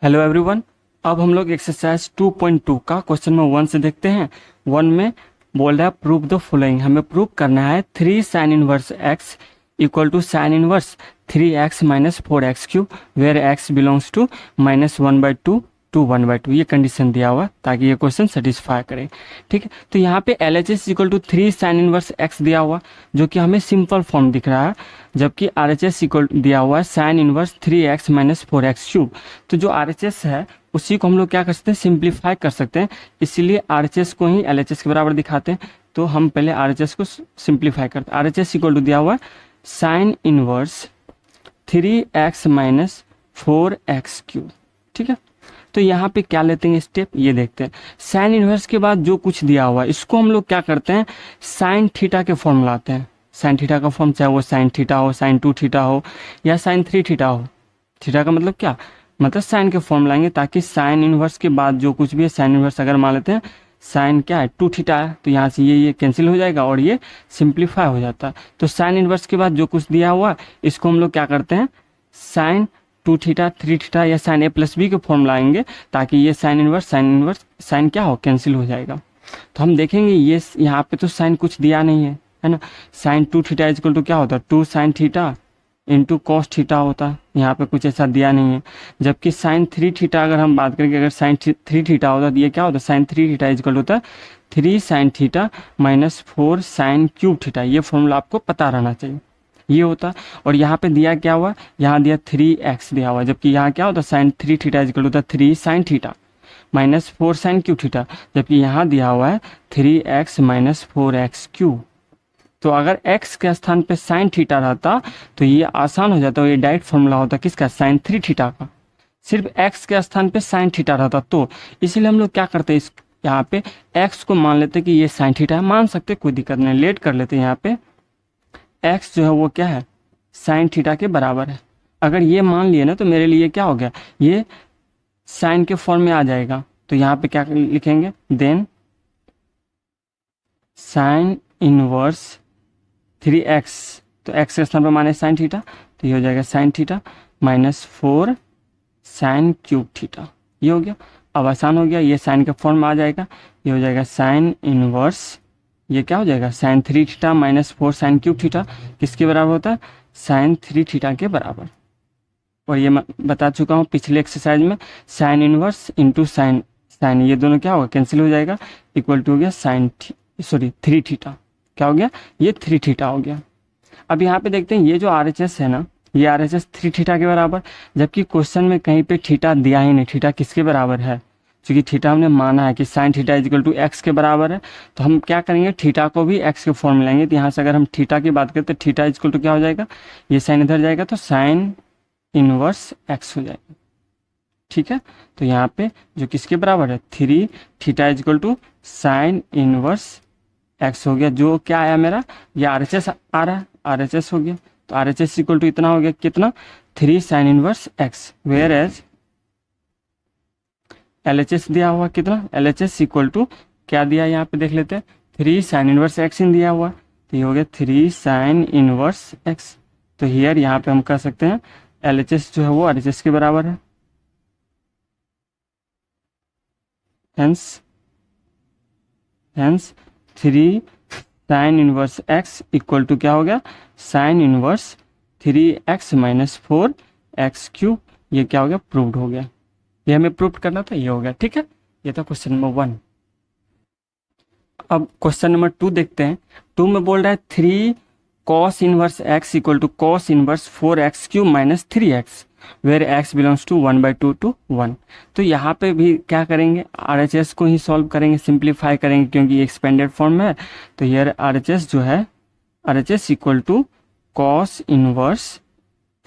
Hello everyone. अब हम लोग एक्सरसाइज 2.2 का क्वेश्चन नंबर 1 से देखते हैं। 1 में बोल रहा है प्रूव द फॉलोइंग। हमें प्रूव करना है 3 sine inverse x equal to sine inverse 3x minus 4x cube where x belongs to -1/2 to 1/2। ये कंडीशन दिया हुआ ताकि ये क्वेश्चन सेटिस्फाई करे। ठीक है, तो यहाँ पे LHS equal to 3 sine inverse x दिया हुआ जो कि हमें सिंपल फॉर्म दिख रहा है, जबकि RHS इक्वल दिया हुआ है sign inverse 3x minus 4x cube. तो जो RHS है उसी को हम लोग क्या कर सकते हैं, सिंप्लीफाई कर सकते हैं। इसीलिए RHS को ही LHS के बराबर दिखाते हैं। तो हम पहले RHS को सिंप्लीफाई करते हैं। RHS इक्वल टू दिया हुआ है sign inverse 3x minus 4x cube. ठीक है, तो यहाँ पे क्या लेते हैं स्टेप, ये देखते हैं। साइन इनवर्स के बाद जो कुछ दिया हुआ है इसको हम लोग क्या करते हैं, साइन थीटा के फॉर्म लाते हैं। साइन थीटा का फॉर्म चाहे वो साइन थीटा हो, साइन 2 थीटा हो या साइन 3 थीटा हो। थीटा का मतलब क्या, मतलब साइन के फॉर्म लाएंगे ताकि साइन इनवर्स के बाद जो कुछ भी है, साइन इनवर्स अगर मान लेते हैं साइन क्या है 2 थीटा है, तो यहाँ से ये कैंसिल हो जाएगा और ये सिंप्लीफाई हो जाता है। तो साइन इनवर्स के बाद जो कुछ दिया हुआ इसको हम लोग क्या करते हैं, साइन 2 थीटा 3 थीटा या साइन A+B के फॉर्म लाएंगे ताकि ये साइन इनवर्स साइन क्या हो, कैंसिल हो जाएगा। तो हम देखेंगे ये यहाँ पे तो साइन कुछ दिया नहीं है ना। साइन 2 थीटा इक्वल टू क्या होता है, 2 sine theta into cos theta होता है। यहाँ पे कुछ ऐसा दिया नहीं है। जबकि साइन 3 थीटा अगर हम बात करेंगे, अगर साइन 3 थीटा होता तो ये क्या होता है, साइन 3 थीटा इक्वल होता है 3 sine theta minus 4 sine cube theta. ये फॉर्मूला आपको पता रहना चाहिए, ये होता। और यहाँ पे दिया क्या हुआ, यहाँ दिया 3x दिया हुआ, जबकि यहाँ क्या होता है साइन 3 थीटा इक्वल होता है 3 sine theta minus 4 sine cube theta, जबकि यहाँ दिया हुआ है 3x माइनस 4x क्यूब। तो अगर x के स्थान पे साइन थीटा रहता तो ये आसान हो जाता, ये डायरेक्ट फॉर्मूला होता किसका, साइन 3 थीटा का। सिर्फ x के स्थान पे साइन थीटा रहता, तो इसीलिए हम लोग क्या करते हैं, इस यहाँ पे x को मान लेते कि ये साइन थीटा है, मान सकते कोई दिक्कत नहीं, लेट कर लेते हैं। यहाँ पे x जो है वो क्या है, साइन थीटा के बराबर है। अगर ये मान लिए ना तो मेरे लिए क्या हो गया, ये साइन के फॉर्म में आ जाएगा। तो यहाँ पे क्या लिखेंगे, देन साइन इनवर्स 3x, तो x के स्थान पर माने साइन थीटा, तो ये हो जाएगा sine theta minus 4 sine cube theta. ये हो गया, अब आसान हो गया, ये साइन के फॉर्म में आ जाएगा। ये हो जाएगा साइन इनवर्स, ये क्या हो जाएगा, sine 3 theta minus 4 sine cube theta किसके बराबर होता है, साइन 3 थीटा के बराबर। और ये मैं बता चुका हूँ पिछले एक्सरसाइज में, sine inverse into sine sine, ये दोनों क्या होगा, कैंसिल हो जाएगा, इक्वल टू हो गया साइन 3 थीटा। क्या हो गया, ये 3 थीटा हो गया। अब यहाँ पे देखते हैं ये जो RHS है ना, ये RHS 3 थीटा के बराबर, जबकि क्वेश्चन में कहीं पे थीटा दिया ही नहीं। थीटा किसके बराबर है, क्योंकि थीटा हमने माना है कि sine theta equal to x के बराबर है, तो हम क्या करेंगे, थीटा को भी x के फॉर्म में लेंगे। तो यहाँ से अगर हम थीटा की बात करें तो थीटा इक्वल टू क्या हो जाएगा, ये साइन इधर जाएगा तो साइन इनवर्स x हो जाएगा। ठीक है, तो यहाँ पे जो किसके बराबर है, 3 theta equal to sine inverse x हो गया। जो क्या आया मेरा, ये RHS आ रहा है, RHS हो गया। तो RHS इक्वल टू इतना हो गया, कितना, 3 sine inverse x, whereas LHS दिया हुआ कितना, LHS इक्वल टू क्या दिया, यहाँ पे देख लेते हैं, 3 साइन इनवर्स x इन दिया हुआ, तो ये हो गया 3 साइन इनवर्स x। तो हियर यहाँ पे हम कह सकते हैं LHS जो है वो RHS के बराबर है। Hence 3 sine inverse x equal to क्या हो गया, sign inverse 3x minus 4x cube. ये क्या हो गया, प्रूव्ड हो गया। ये हमें प्रूव करना था, ये हो गया। ठीक है, ये था क्वेश्चन नंबर 1। अब क्वेश्चन नंबर 2 देखते हैं। 2 में बोल रहा है 3 cos inverse x equal to cos inverse 4x cube minus 3x where x belongs to 1/2 to 1। तो यहाँ पे भी क्या करेंगे, RHS को ही सॉल्व करेंगे, सिंप्लीफाई करेंगे, क्योंकि ये एक्सपेंडेड फॉर्म में है। तो यार RHS जो है, RHS equal to cos inverse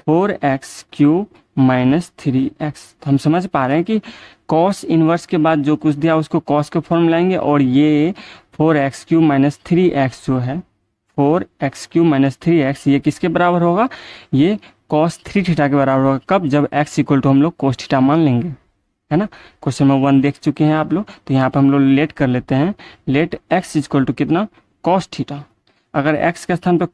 4x cube minus 3x। तो हम समझ पा रहे हैं कि कॉस इनवर्स के बाद जो कुछ दिया उसको कॉस के फॉर्म लाएंगे, और ये 4x क्यूब माइनस 3x जो है, 4x क्यूब माइनस 3x, ये किसके बराबर होगा, ये कॉस 3 थीटा के बराबर होगा। कब, जब x इक्वल टू हम लोग कोस थीटा मान लेंगे, है ना। क्वेश्चन नंबर 1 देख चुके हैं आप लोग, तो यहाँ पे हम लोग लेट कर लेते हैं। लेट x इक्वल टू कितना, कॉस थीटा। अगर x के स्थान पे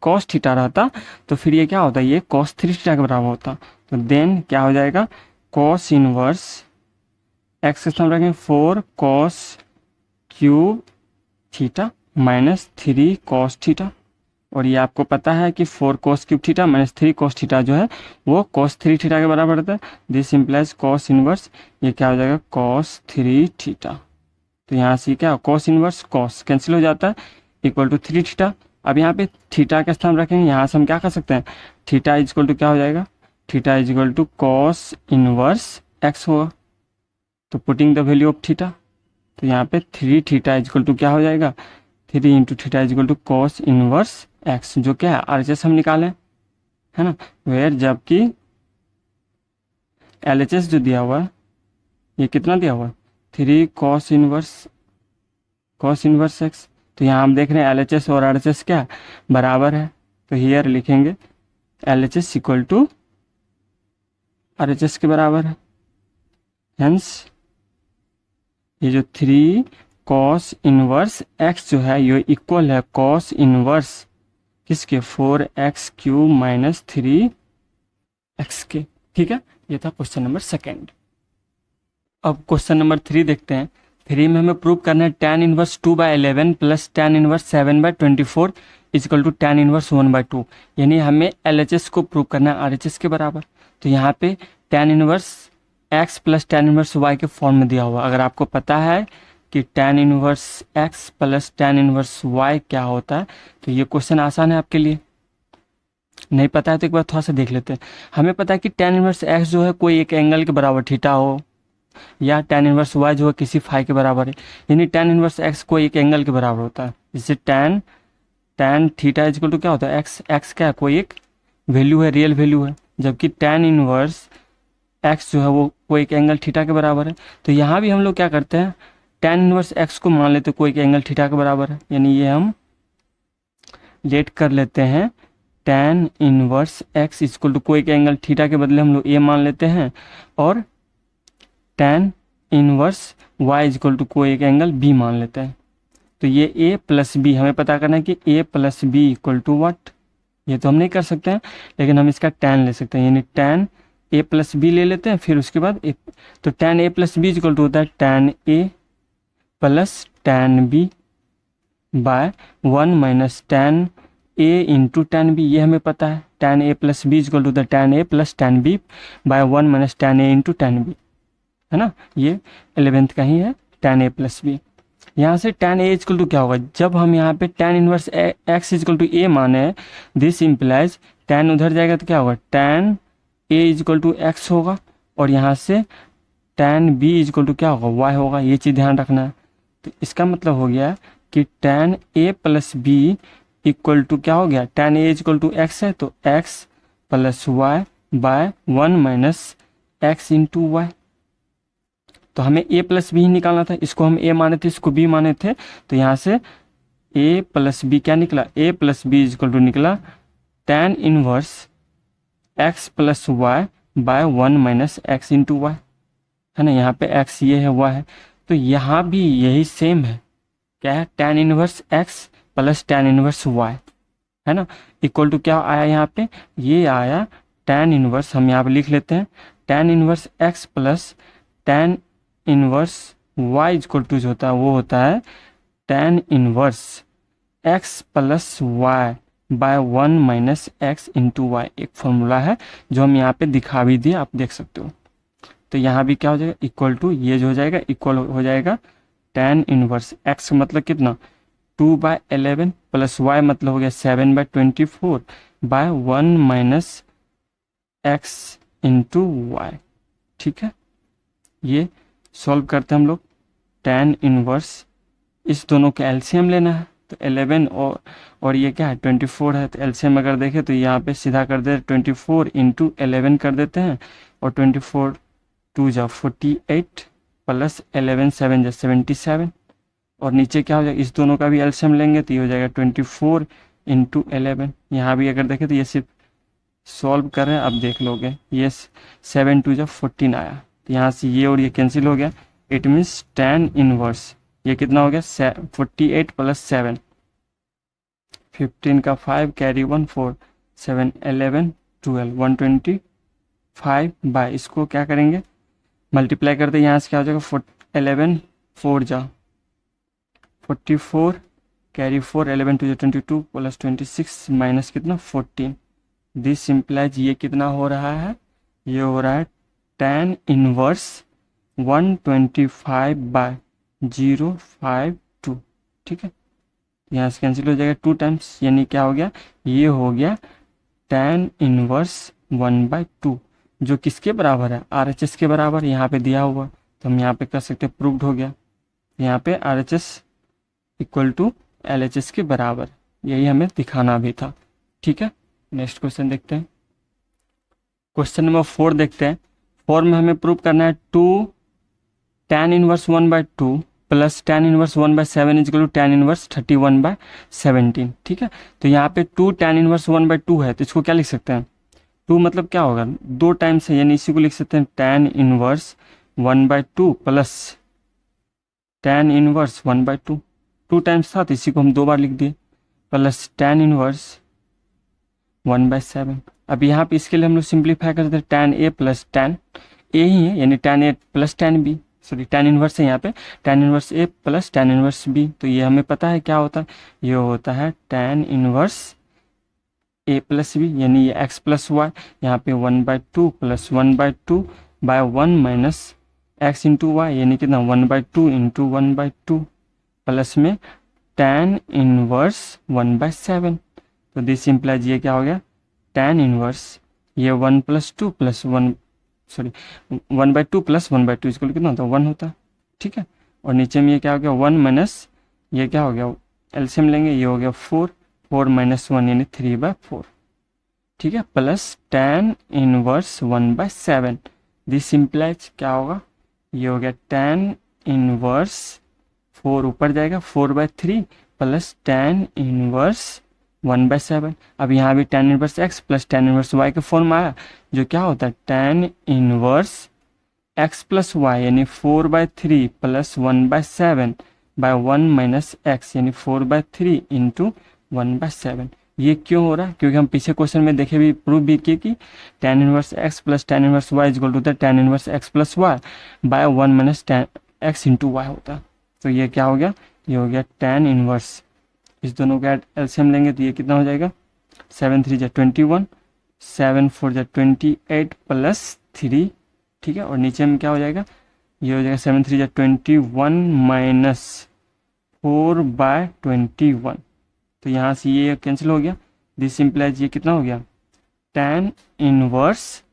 कॉस थीटा रहता तो फिर ये क्या होता है, ये कॉस 3 थीटा के बराबर होता। तो देन क्या हो जाएगा, कॉस इनवर्स एक्स के स्थान रखेंगे 4 cos cube theta minus 3 cos theta. और ये आपको पता है कि 4 cos cube theta minus 3 cos theta जो है वो कॉस 3 थीटा के बराबर होता है। दिस इम्प्लाइज कॉस इनवर्स, ये क्या हो जाएगा कॉस 3 थीटा। तो यहाँ से क्या कॉस इनवर्स कॉस कैंसिल हो जाता है इक्वल टू 3 थीटा। अब यहाँ पे थीटा का स्थान रखेंगे, यहाँ से हम क्या कर सकते हैं, थीटा इज इक्वल टू क्या हो जाएगा, theta is equal to cos inverse x होगा। तो putting the value of theta, तो यहाँ पे 3 थीटा इज इक्वल टू क्या हो जाएगा, 3 into theta is equal to cos inverse x, जो क्या है आरएचएस हम निकालें, है ना। वेयर जबकि एलएचएस जो दिया हुआ है ये कितना दिया हुआ है 3 कॉस इनवर्स एक्स। तो यहाँ हम देख रहे हैं एलएचएस और आरएचएस क्या बराबर है, तो हियर लिखेंगे एलएचएस इक्वल टू आरएचएस के बराबर है। हेंस ये जो 3 कॉस इनवर्स एक्स जो है ये इक्वल है कॉस इनवर्स किसके 4x क्यूब माइनस 3x के। ठीक है, ये था क्वेश्चन नंबर 2। अब क्वेश्चन नंबर 3 देखते हैं। 3 में हमें प्रूव करना है tan inverse 2/11 plus tan inverse 7/24 is equal to tan inverse 1/2, यानी हमें LHS को प्रूव करना है RHS के बराबर। तो यहाँ पे tan inverse x plus tan inverse y के फॉर्म में दिया हुआ। अगर आपको पता है कि tan inverse x plus tan inverse y क्या होता है तो ये क्वेश्चन आसान है आपके लिए। नहीं पता है तो एक बार थोड़ा सा देख लेते हैं। हमें पता है कि tan इनवर्स x जो है कोई एक एंगल के बराबर थीटा हो, या tan इनवर्स y जो है किसी फाई के बराबर है, यानी tan इनवर्स x कोई एक एंगल के बराबर होता है। जिससे tan theta is equal to क्या होता है x क्या है कोई एक वैल्यू है, रियल वैल्यू है, जबकि tan इनवर्स x जो है वो कोई एक एंगल थीटा के बराबर है। तो यहाँ भी हम लोग क्या करते हैं tan इनवर्स x को मान लेते कोई एक एंगल थीटा के बराबर है, यानी ये हम लेट कर लेते हैं tan inverse x equal to कोई एक एंगल थीटा के बदले हम लोग a मान लेते हैं, और tan inverse y equal to कोई एक एंगल b मान लेते हैं। तो ये a प्लस बी हमें पता करना है कि a plus b equal to what, ये तो हम नहीं कर सकते हैं लेकिन हम इसका tan ले सकते हैं, यानी tan a प्लस बी ले लेते हैं। फिर उसके बाद तो tan a plus b equal to होता है tan a plus tan b by 1 minus tan a into tan b, ये हमें पता है tan a plus b equal to the tan a plus tan b by 1 minus tan a into tan b, है ना। ये 11th का ही है tan a plus B. यहाँ से tan a इक्वल टू क्या होगा, जब हम यहाँ पे tan inverse x equal to a माने, दिस इम्प्लाइज tan उधर जाएगा तो क्या होगा tan a equal to x होगा, और यहाँ से tan b इक्वल टू क्या होगा y होगा। ये चीज़ ध्यान रखना है। तो इसका मतलब हो गया कि tan a plus b equal to क्या हो गया, tan a equal to x है तो x plus y by 1 minus x into y. तो हमें a प्लस बी ही निकालना था, इसको हम a माने थे, इसको b माने थे। तो यहाँ से a प्लस बी क्या निकला, a plus b equal to निकला tan inverse x plus y by 1 minus x into y, है ना। यहाँ पे x ये है y है, तो यहाँ भी यही सेम है, क्या है tan inverse x plus tan inverse y, है ना। इक्वल टू क्या आया यहाँ पे, ये आया tan इनवर्स, हम यहाँ पे लिख लेते हैं tan inverse x plus tan inverse y equal to जो होता है वो होता है tan inverse x plus y by 1 minus x into y. एक फॉर्मूला है जो हम यहाँ पे दिखा भी दिए, आप देख सकते हो। तो यहाँ भी क्या हो जाएगा इक्वल टू, ये जो हो जाएगा इक्वल हो जाएगा tan इनवर्स x मतलब कितना 2/11 प्लस y मतलब हो गया 7/24 by 1 minus x into y. ठीक है, ये सॉल्व करते हैं हम लोग। tan इनवर्स इस दोनों के एलसीएम लेना है, तो 11 और ये क्या है 24 है, तो एलसीएम अगर देखें तो यहाँ पे सीधा कर दे 24 इंटू 11 कर देते हैं, और 24 2 जा 48 प्लस 11 7 जा 77, और नीचे क्या हो जाएगा इस दोनों का भी एलसीएम लेंगे तो ये हो जाएगा 24 इंटू 11। यहाँ भी अगर देखें तो ये सिर्फ सॉल्व कर रहे हैं, अब देख लोगे ये 7 2 जा 14 आया, तो यहाँ से ये और ये कैंसिल हो गया। इट मीन्स tan इनवर्स ये कितना हो गया 48 प्लस 7, 15 का 5 कैरी 1 4 7 11 12 120 बाय, इसको क्या करेंगे मल्टीप्लाई करते, यहाँ से क्या हो जाएगा 11 4 जा 44 कैरी 4 11 टू 22 प्लस 26 माइनस कितना 14। दिस इम्प्लाइज ये कितना हो रहा है, ये हो रहा है tan इनवर्स 125 बाय 052। ठीक है, यहाँ से कैंसिल हो जाएगा 2 टाइम्स, यानी क्या हो गया, ये हो गया tan इनवर्स 1/2 जो किसके बराबर है, RHS के बराबर, यहाँ पे दिया हुआ, तो हम यहाँ पे कर सकते हैं प्रूव्ड हो गया। यहाँ पे RHS इक्वल टू LHS के बराबर, यही हमें दिखाना भी था। ठीक है, नेक्स्ट क्वेश्चन देखते हैं। क्वेश्चन नंबर 4 देखते हैं। 4 में हमें प्रूव करना है 2 tan inverse 1/2 plus tan inverse 1/7 is equal to tan inverse 31/17। ठीक है, तो यहाँ पे 2 tan इनवर्स 1/2 है, तो इसको क्या लिख सकते हैं, 2 मतलब क्या होगा 2 टाइम्स है, यानी इसी को लिख सकते हैं tan inverse 1/2 plus tan inverse 1/2, 2 times था तो इसी को हम 2 बार लिख दिए, प्लस tan इनवर्स 1/7। अब यहाँ पे इसके लिए हम लोग सिंप्लीफाई करते हैं tan A plus tan A ही है, यानी tan A plus tan B, sorry tan inverse है यहाँ पे tan inverse A plus tan inverse B, तो ये हमें पता है क्या होता है, ये होता है tan inverse A plus B, यानी ये x प्लस वाई, यहाँ पे 1/2 plus 1/2 by 1 minus x into y, यानी कितना 1/2 इंटू 1/2 प्लस में tan इनवर्स 1/7। तो दिस इम्प्लाइज ये क्या हो गया tan इनवर्स ये 1 प्लस 2 प्लस 1 सॉरी 1/2 प्लस 1/2 इसको कितना होता है 1 होता है। ठीक है, और नीचे में ये क्या हो गया 1 माइनस ये क्या हो गया एलसीएम लेंगे, ये हो गया 4 माइनस 1 यानी 3/4। ठीक है, plus tan inverse 1/7। This implies क्या होगा, ये हो गया tan इनवर्स 4 ऊपर जाएगा 4/3 प्लस tan इनवर्स 1/7। अब यहाँ भी tan inverse x plus tan inverse y के फॉर्म में आया, जो क्या होता है tan inverse x plus y यानी 4/3 प्लस 1/7 बाय 1 माइनस x यानी 4/3 इंटू 1/7। ये क्यों हो रहा है, क्योंकि हम पीछे क्वेश्चन में देखे भी प्रूव भी किए कि tan inverse x plus tan inverse y is equal to tan inverse x plus y by 1 minus tan x into y होता है। तो ये क्या हो गया, ये हो गया tan इनवर्स, इस दोनों का एलसीएम लेंगे तो ये कितना हो जाएगा 7 3 जा 21 7 4 जा 28 प्लस 3। ठीक है, और नीचे में क्या हो जाएगा, ये हो जाएगा 7 3 जा 21 माइनस 4/21। तो यहाँ से ये कैंसिल हो गया, दिस इम्प्लाइज ये कितना हो गया tan inverse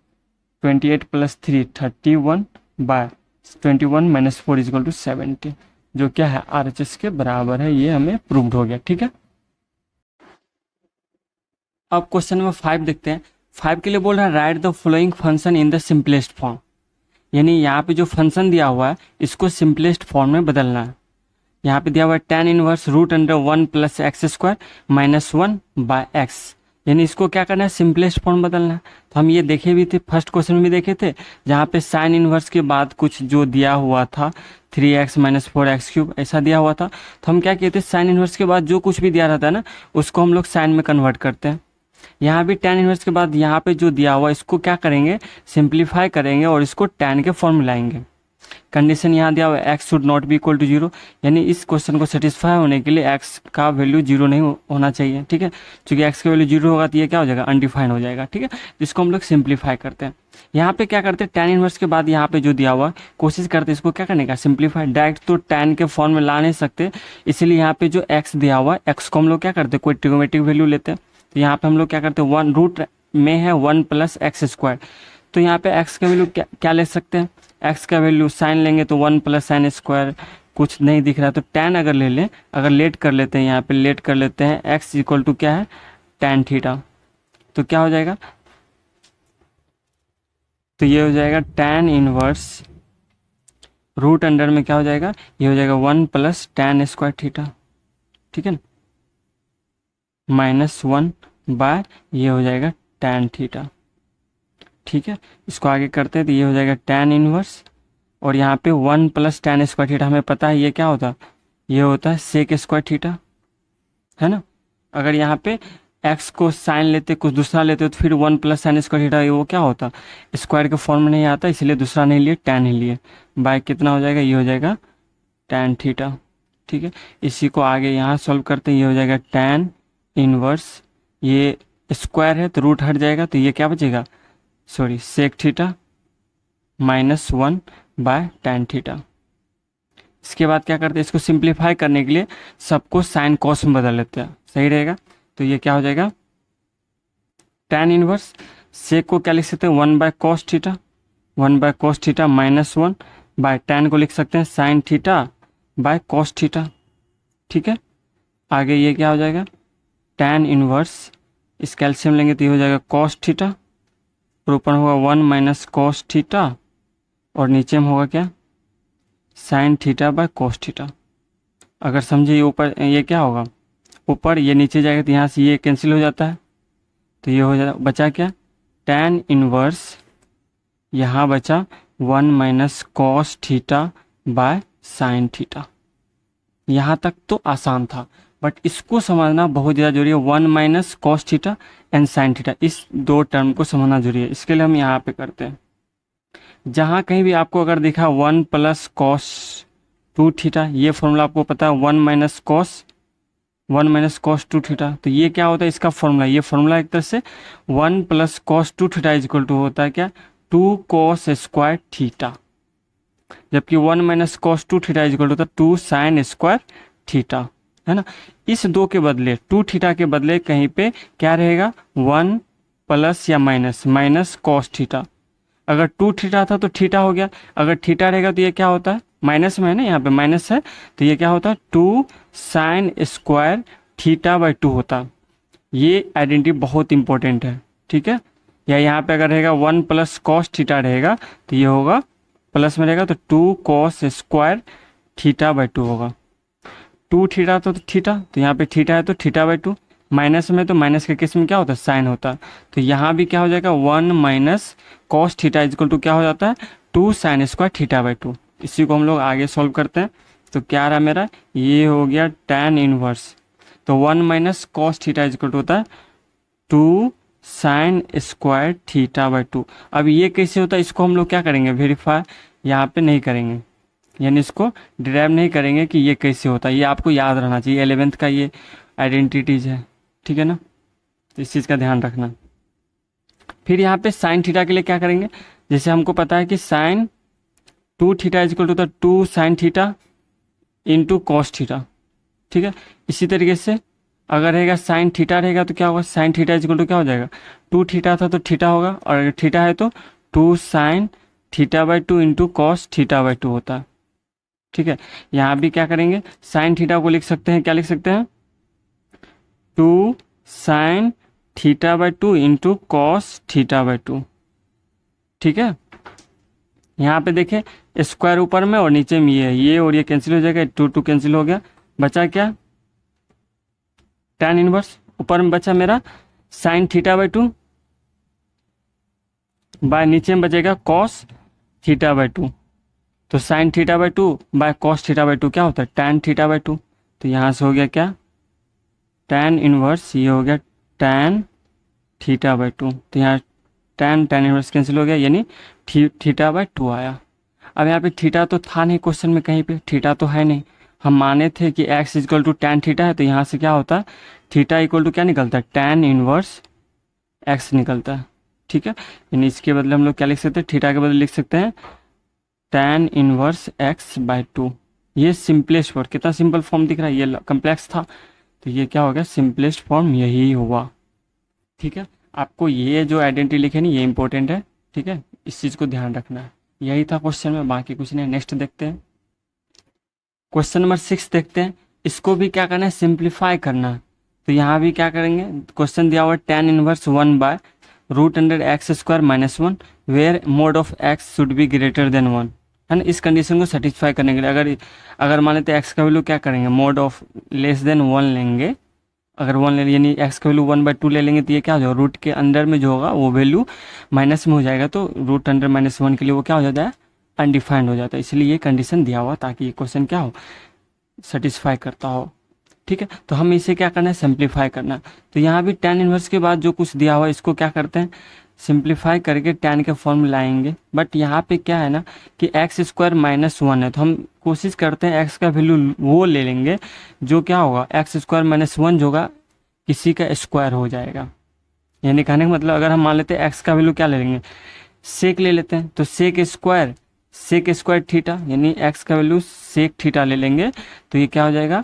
28 plus 3 31 by 21 minus 4 is equal to 70, जो क्या है RHS के बराबर है, ये हमें प्रूव्ड हो गया। ठीक है, अब क्वेश्चन नंबर 5 देखते हैं। 5 के लिए बोल रहा है right the following function in the simplest form, यानी यहाँ पे जो फंक्शन दिया हुआ है इसको सिंपलेस्ट फॉर्म में बदलना है। यहाँ पे दिया हुआ है tan inverse √1 plus x square minus 1 by x, यानी इसको क्या करना है सिंपलेस्ट फॉर्म बदलना है। तो हम ये देखे भी थे, फर्स्ट क्वेश्चन में भी देखे थे, जहाँ पे साइन इनवर्स के बाद कुछ जो दिया हुआ था 3x माइनस 4x क्यूब ऐसा दिया हुआ था, तो हम क्या कहते हैं साइन इनवर्स के बाद जो कुछ भी दिया रहता है ना उसको हम लोग साइन में कन्वर्ट करते हैं। यहाँ भी tan इनवर्स के बाद यहाँ पे जो दिया हुआ इसको क्या करेंगे सिंप्लीफाई करेंगे और इसको tan के फॉर्म में लाएंगे। कंडीशन यहाँ दिया हुआ है x should not be equal to 0, यानी इस क्वेश्चन को सेटिस्फाई होने के लिए x का वैल्यू 0 नहीं होना चाहिए। ठीक है, क्योंकि x का वैल्यू 0 होगा तो ये क्या हो जाएगा अनडिफाइंड हो जाएगा। ठीक है, तो इसको हम लोग सिंप्लीफाई करते हैं। यहाँ पे क्या करते हैं tan इनवर्स के बाद यहाँ पे जो दिया हुआ कोशिश करते हैं इसको क्या करने का सिंप्लीफाई, डायरेक्ट तो tan के फॉर्म में ला नहीं सकते, इसीलिए यहाँ पे जो x दिया हुआ है x को हम लोग क्या करते हैं कोई ट्रिगोमेट्रिक वैल्यू लेते हैं। तो यहाँ पे हम लोग क्या करते हैं 1 रूट में है 1 प्लस एक्स स्क्वायर, तो यहाँ पे x का वैल्यू क्या ले सकते हैं, x का वैल्यू साइन लेंगे तो 1 प्लस साइन स्क्वायर, कुछ नहीं दिख रहा तो tan अगर ले लें, अगर लेट कर लेते हैं यहाँ पे लेट कर लेते हैं x इक्वल टू क्या है tan थीटा, तो क्या हो जाएगा, तो ये हो जाएगा tan इनवर्स रूट अंडर में क्या हो जाएगा, ये हो जाएगा 1 प्लस tan स्क्वायर थीटा। ठीक है ना, माइनस 1 बाय ये हो जाएगा tan थीटा। ठीक है, इसको आगे करते हैं तो ये हो जाएगा tan इनवर्स, और यहाँ पे 1 प्लस tan स्क्वायर थीटा हमें पता है ये क्या होता है, ये होता है सेक स्क्वायर थीटा, है ना। अगर यहाँ पे एक्स को साइन लेते कुछ दूसरा लेते तो फिर 1 प्लस साइन स्क्वायर थीटा वो क्या होता, स्क्वायर के फॉर्म में नहीं आता, इसलिए दूसरा नहीं लिए, tan ही लिए। बाय कितना हो जाएगा, ये हो जाएगा tan थीटा। ठीक है, इसी को आगे यहाँ सॉल्व करते हैं, ये हो जाएगा tan इनवर्स, ये स्क्वायर है तो रूट हट जाएगा, तो ये क्या बचेगा, sorry sec theta -1 by tan theta. इसके बाद क्या करते हैं, इसको सिंप्लीफाई करने के लिए सबको साइन कॉस में बदल लेते हैं, सही रहेगा। तो ये क्या हो जाएगा, tan इनवर्स सेक को क्या लिख सकते हैं, 1 by cos theta, 1 by cos theta -1 by tan को लिख सकते हैं sine theta by cos theta. ठीक है, आगे ये क्या हो जाएगा, tan इनवर्स, इस कैल्शियम लेंगे तो ये हो जाएगा कॉस थीटा, और ऊपर होगा 1 माइनस कॉस थीटा, और नीचे में होगा क्या, sine theta by cos theta. अगर समझे ये ऊपर ये क्या होगा, ऊपर ये नीचे जाएगा तो यहाँ से ये कैंसिल हो जाता है, तो ये हो जाता, बचा क्या, tan इनवर्स, यहाँ बचा 1 minus cos theta by sine theta. यहाँ तक तो आसान था, बट इसको समझना बहुत ज़्यादा जरूरी है, 1 minus cos theta and sine theta, इस दो टर्म को समझना जरूरी है। इसके लिए हम यहाँ पे करते हैं, जहाँ कहीं भी आपको अगर दिखा 1 प्लस कॉस 2 थीटा, ये फॉर्मूला आपको पता है 1 माइनस कॉस 2 थीटा, तो ये क्या होता है इसका फॉर्मूला, ये फॉर्मूला एक तरह से 1 plus cos 2 theta is equal to होता है क्या, 2 कॉस स्क्वायर थीटा, जबकि 1 minus cos 2 theta is equal to होता है 2 साइन स्क्वायर थीटा, है ना। इस दो के बदले 2 थीटा के बदले कहीं पे क्या रहेगा, 1 प्लस या माइनस कॉस थीटा। अगर 2 थीटा था तो थीटा हो गया, अगर थीटा रहेगा तो ये क्या होता है, माइनस में है ना, यहाँ पे माइनस है, तो ये क्या होता है 2 साइन स्क्वायर थीटा बाय 2 होता। ये आइडेंटिटी बहुत इंपॉर्टेंट है, ठीक है। या यहाँ पे अगर रहेगा 1 प्लस कॉस थीटा रहेगा तो ये होगा प्लस में रहेगा तो 2 कॉस स्क्वायर थीटा बाय 2 होगा। 2 थीटा तो थीटा, तो यहाँ पे थीटा है तो थीटा बाय 2, माइनस में तो माइनस के केस में क्या होता है, साइन होता है, तो यहाँ भी क्या हो जाएगा 1 minus cos theta is equal to क्या हो जाता है 2 साइन स्क्वायर थीटा बाय 2। इसी को हम लोग आगे सॉल्व करते हैं, तो क्या रहा मेरा, ये हो गया tan इनवर्स, तो 1 minus cos theta is equal to होता है 2 साइन स्क्वायर थीटा बाय 2। अब ये कैसे होता है, इसको हम लोग क्या करेंगे, वेरीफाई यहाँ पे नहीं करेंगे, यानी इसको डिराइव नहीं करेंगे कि ये कैसे होता है, ये आपको याद रहना चाहिए, 11th का ये आइडेंटिटीज है, ठीक है ना, तो इस चीज़ का ध्यान रखना। फिर यहाँ पे साइन थीटा के लिए क्या करेंगे, जैसे हमको पता है कि sine 2 theta is equal to होता है 2 sine theta into cos theta, ठीक है। इसी तरीके से अगर रहेगा साइन थीटा रहेगा तो क्या होगा, sine theta is equal to क्या हो जाएगा, 2 थीटा था तो थीटा होगा, और अगर थीटा है तो 2 sine theta bye 2 into cos theta by 2 होता है, ठीक है। यहाँ भी क्या करेंगे, साइन थीटा को लिख सकते हैं, क्या लिख सकते हैं 2 sine theta bye 2 into cos theta by 2, ठीक है। यहाँ पे देखें स्क्वायर ऊपर में और नीचे में ये और ये कैंसिल हो जाएगा, 2 कैंसिल हो गया, बचा क्या tan इनवर्स, ऊपर में बचा मेरा साइन थीटा बाय 2 बाय नीचे में बचेगा कॉस थीटा बाय 2, तो sine theta bye 2 by cos theta by 2 क्या होता है tan थीटा बाय 2, तो यहाँ से हो गया क्या tan इनवर्स, ये हो गया tan थीटा बाय 2, तो यहाँ tan इनवर्स कैंसिल हो गया, यानी थीटा बाय 2 आया। अब यहाँ पे थीटा तो था नहीं क्वेश्चन में, कहीं पे थीटा तो है नहीं, हम माने थे कि x equal to tan theta है, तो यहाँ से क्या होता है थीटा इक्वल टू क्या निकलता है tan इनवर्स x निकलता है, ठीक है। यानी इसके बदले हम लोग क्या लिख सकते हैं, थीटा के बदले लिख सकते हैं tan इनवर्स x बाय 2। ये सिंपलेस्ट फॉर्म, कितना सिंपल फॉर्म दिख रहा है, ये कम्प्लेक्स था, तो ये क्या हो गया सिंपलेस्ट फॉर्म यही हुआ, ठीक है। आपको ये जो आइडेंटिटी लिखे नहीं ये इंपॉर्टेंट है, ठीक है, इस चीज़ को ध्यान रखना है। यही था क्वेश्चन में, बाकी कुछ नहीं। नेक्स्ट देखते हैं, क्वेश्चन नंबर 6 देखते हैं। इसको भी क्या करना है, सिंप्लीफाई करना है। तो यहाँ भी क्या करेंगे, क्वेश्चन दिया हुआ tan inverse 1 by root under x square -1 where mod of x should be greater than 1, है ना। इस कंडीशन को सेटिस्फाई करने के लिए अगर मान लेते x का वैल्यू क्या करेंगे, मोड ऑफ लेस देन 1 लेंगे, अगर 1 ले यानी x का वैल्यू 1/2 ले लेंगे तो ये क्या हो जाएगा, रूट के अंदर में जो होगा वो वैल्यू माइनस में हो जाएगा, तो रूट अंडर -1 के लिए वो क्या हो जाता है अनडिफाइंड हो जाता है। इसलिए ये कंडीशन दिया हुआ ताकि ये क्वेश्चन क्या हो सेटिस्फाई करता हो, ठीक है, तो हम इसे क्या करना है, सिंप्लीफाई करना है। तो यहाँ भी tan इनवर्स के बाद जो कुछ दिया हुआ है इसको क्या करते हैं, सिंप्लीफाई करके tan के फॉर्म में लाएंगे। बट यहाँ पे क्या है ना कि एक्स स्क्वायर माइनस वन है, तो हम कोशिश करते हैं एक्स का वैल्यू वो ले लेंगे जो क्या होगा, एक्स स्क्वायर माइनस वन जो होगा किसी का स्क्वायर हो जाएगा। यानी कहने का मतलब अगर हम मान लेते हैं एक्स का वैल्यू क्या ले लेंगे, सेक ले लेते हैं, तो सेक स्क्वायर थीटा, यानी एक्स का वैल्यू सेक थीटा ले लेंगे, तो ये क्या हो जाएगा,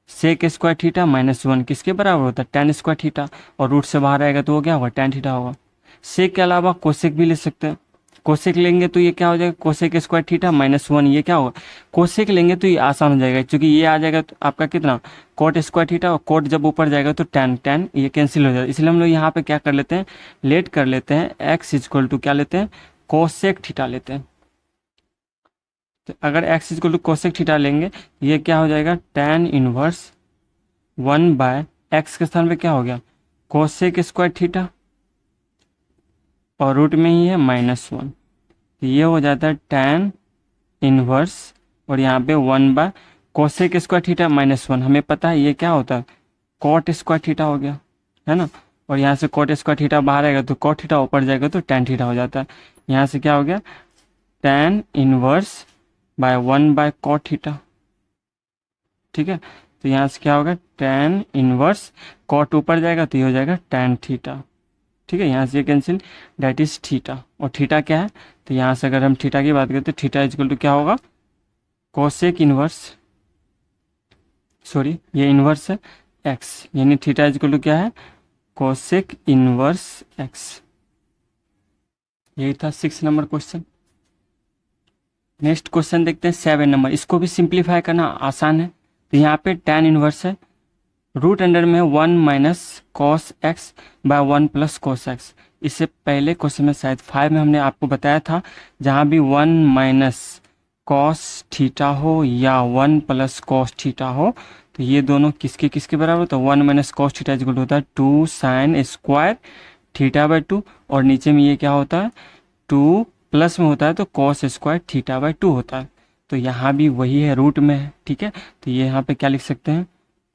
sec square theta minus one किसके बराबर होता है, tan स्क्वायर थीटा, और रूट से बाहर आएगा तो वो क्या होगा, tan थीटा होगा। सेक के अलावा कोसेक भी ले सकते हैं, कोसेक लेंगे तो ये क्या हो जाएगा, cosec square theta minus one, ये क्या होगा, कोसेक लेंगे तो ये आसान हो जाएगा क्योंकि ये आ जाएगा तो आपका कितना, कोट स्क्वायर थीटा, और कोट जब ऊपर जाएगा तो tan ये कैंसिल हो जाएगा। इसलिए हम लोग यहाँ पे क्या कर लेते हैं, लेट कर लेते हैं, एक्स इक्वल टू क्या लेते हैं, कोसेक थीटा लेते हैं। तो अगर x equal to cosec theta लेंगे, ये क्या हो जाएगा, tan inverse one by x के स्थान पे क्या हो गया, कोसेक स्क्वायर थीटा, और रूट में ही है माइनस वन, तो ये हो जाता है tan इनवर्स, और यहाँ पे one by cosec square theta minus one, हमें पता है ये क्या होता है, कॉट स्क्वायर थीटा हो गया, है ना। और यहाँ से कॉट स्क्वायर थीटा बाहर आएगा तो कॉट थीटा ऊपर जाएगा तो tan थीटा हो जाता है। यहाँ से क्या हो गया, tan inverse by one by cot theta, ठीक है। तो यहाँ से क्या होगा, tan इनवर्स, कॉट ऊपर जाएगा तो ये हो जाएगा tan थीटा, ठीक है। यहाँ से ये कैंसिल, डेट इज थीटा, और थीटा क्या है, तो यहाँ से अगर हम थीटा की बात करें तो थीटा इक्वल टू क्या होगा, कोसेक इनवर्स, सॉरी ये इनवर्स है एक्स, यानी थीटा इक्वल टू क्या है, कोसेक इनवर्स एक्स। यही था 6 नंबर क्वेश्चन। नेक्स्ट क्वेश्चन देखते हैं 7 नंबर, इसको भी सिंप्लीफाई करना आसान है। तो यहाँ पे tan इनवर्स है, रूट अंडर में 1 minus cos x by 1 plus cos x. इससे पहले क्वेश्चन में शायद 5 में हमने आपको बताया था, जहाँ भी 1 माइनस कॉस थीटा हो या 1 प्लस कॉस थीटा हो तो ये दोनों किसके किसके बराबर होता है, 1 माइनस कॉस थीटा इक्वल होता है 2 साइन स्क्वायर थीटा बाय 2, और नीचे में ये क्या होता है, 2 प्लस में होता है तो कॉस स्क्वायर थीटा बाय 2 होता है। तो यहाँ भी वही है, रूट में है, ठीक है। तो ये यहाँ पे क्या लिख सकते हैं,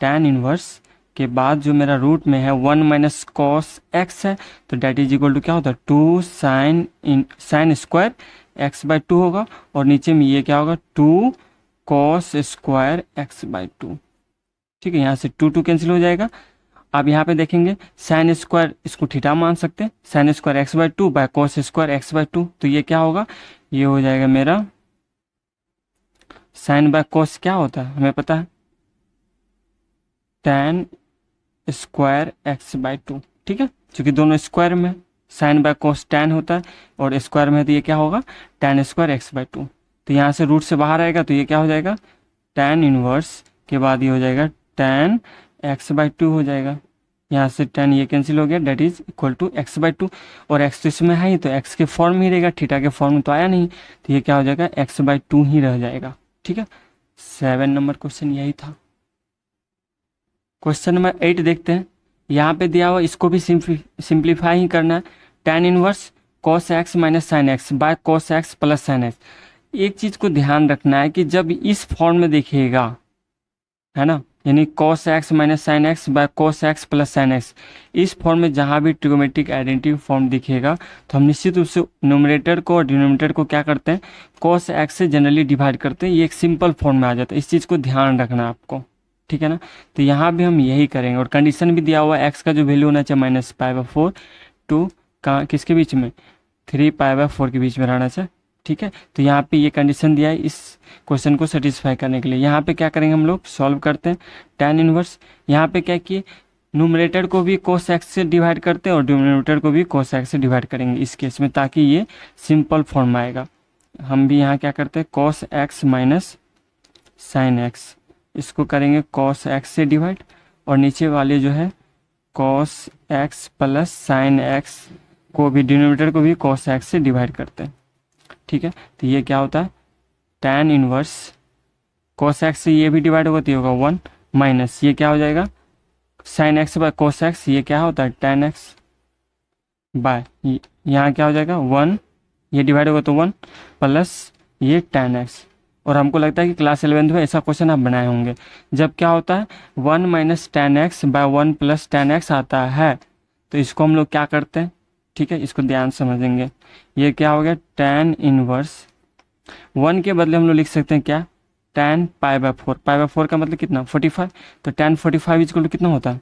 tan इनवर्स के बाद जो मेरा रूट में है 1 माइनस कॉस एक्स है, तो डेट इज इक्वल टू क्या होता है, 2 साइन स्क्वायर एक्स बाय 2 होगा, और नीचे में ये क्या होगा, 2 कॉस स्क्वायर एक्स बाय 2, ठीक है। यहाँ से 2 कैंसिल हो जाएगा। अब यहाँ पे देखेंगे साइन स्क्वायर, इसको थीटा मान सकते हैं, sine square x by 2 by cos square x by 2, तो ये क्या होगा, ये हो जाएगा मेरा साइन बाय कॉस क्या होता है हमें पता है, tan स्क्वायर एक्स बाय 2, ठीक है। क्योंकि दोनों स्क्वायर में, साइन बाय कॉस tan होता है और स्क्वायर में है तो ये क्या होगा, tan स्क्वायर एक्स बाय 2। तो यहाँ से रूट से बाहर आएगा तो ये क्या हो जाएगा, tan इनवर्स के बाद ये हो जाएगा tan एक्स बाय 2 हो जाएगा। यहाँ से tan ये कैंसिल हो गया, that is equal to x by 2, और x तो इसमें है ही तो x के फॉर्म में ही रहेगा, थीटा के फॉर्म में तो आया नहीं, तो ये क्या हो जाएगा, x बाय 2 ही रह जाएगा, ठीक है। 7 नंबर क्वेश्चन यही था। क्वेश्चन नंबर 8 देखते हैं, यहाँ पे दिया हुआ इसको भी सिंप्लीफाई ही करना है, tan inverse cos x minus sine x by cos x plus sine x. एक चीज़ को ध्यान रखना है कि जब इस फॉर्म में देखिएगा, है ना, यानी cos x minus sine x by cos x plus sine x, इस फॉर्म में जहाँ भी ट्रिगोमेट्रिक आइडेंटिटी फॉर्म दिखेगा तो हम निश्चित रूप से न्यूमरेटर को और डिनोमिनेटर को क्या करते हैं, cos x से जनरली डिवाइड करते हैं, ये एक सिंपल फॉर्म में आ जाता है। इस चीज़ को ध्यान रखना है आपको, ठीक है ना। तो यहाँ भी हम यही करेंगे, और कंडीशन भी दिया हुआ है एक्स का जो वैल्यू होना चाहिए माइनस पाई बाय 4 टू का किसके बीच में, 3 पाई बाय 4 के बीच में रहना चाहिए, ठीक है। तो यहाँ पे ये कंडीशन दिया है इस क्वेश्चन को सेटिस्फाई करने के लिए। यहाँ पे क्या करेंगे हम लोग, सॉल्व करते हैं tan इनवर्स, यहाँ पे क्या किए, न्यूमरेटर को भी cos x से डिवाइड करते हैं और डिनोमिनेटर को भी cos x से डिवाइड करेंगे इस केस में, ताकि ये सिंपल फॉर्म में आएगा। हम भी यहाँ क्या करते हैं, cos x minus sine x, इसको करेंगे cos x से डिवाइड, और नीचे वाले जो है cos x plus sine x को भी, डिनोमिनेटर को भी cos x से डिवाइड करते हैं, ठीक है। तो ये क्या होता है, tan इनवर्स cos x से ये भी डिवाइड होगा तो ये होगा 1 माइनस ये क्या हो जाएगा, sine x by cos x, ये क्या होता है tan x बाय यहाँ क्या हो जाएगा 1, ये डिवाइड होगा तो 1 प्लस ये tan x, और हमको लगता है कि क्लास 11th में ऐसा क्वेश्चन आप बनाए होंगे। जब क्या होता है 1 minus tan x by 1 plus tan x आता है, तो इसको हम लोग क्या करते हैं, ठीक है, इसको ध्यान से समझेंगे। ये क्या हो गया, टेन इनवर्स 1 के बदले हम लोग लिख सकते हैं क्या, tan pi by 4। Pi by 4 का मतलब कितना, 45। तो टेन 45 इक्वल टू कितना होता है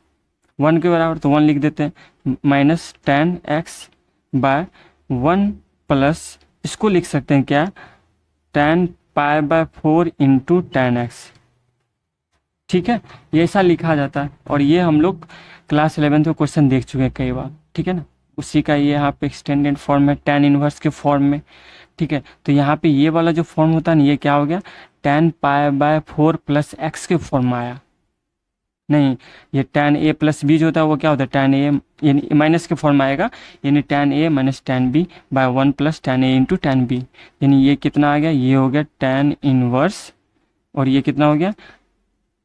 1 के बराबर, तो 1 लिख देते हैं। Minus tan x by 1 plus, इसको लिख सकते हैं क्या, tan pi by 4 into tan x. ठीक है, ये ऐसा लिखा जाता है, और ये हम लोग क्लास 11th में क्वेश्चन देख चुके हैं कई बार। ठीक है ना, उसी का ये यहाँ पे एक्सटेंडेड फॉर्म है टेन इनवर्स के फॉर्म में। ठीक है, तो यहाँ पे ये वाला जो फॉर्म होता है ना, ये क्या हो गया, tan pi by 4 plus x के फॉर्म में आया। नहीं, ये टेन ए प्लस बी जो होता है वो क्या होता है, टेन ए यानी माइनस के फॉर्म में आएगा, यानी tan A minus tan B by 1 plus tan A into tan B. यानी ये कितना आ गया, ये हो गया टेन इनवर्स, और ये कितना हो गया,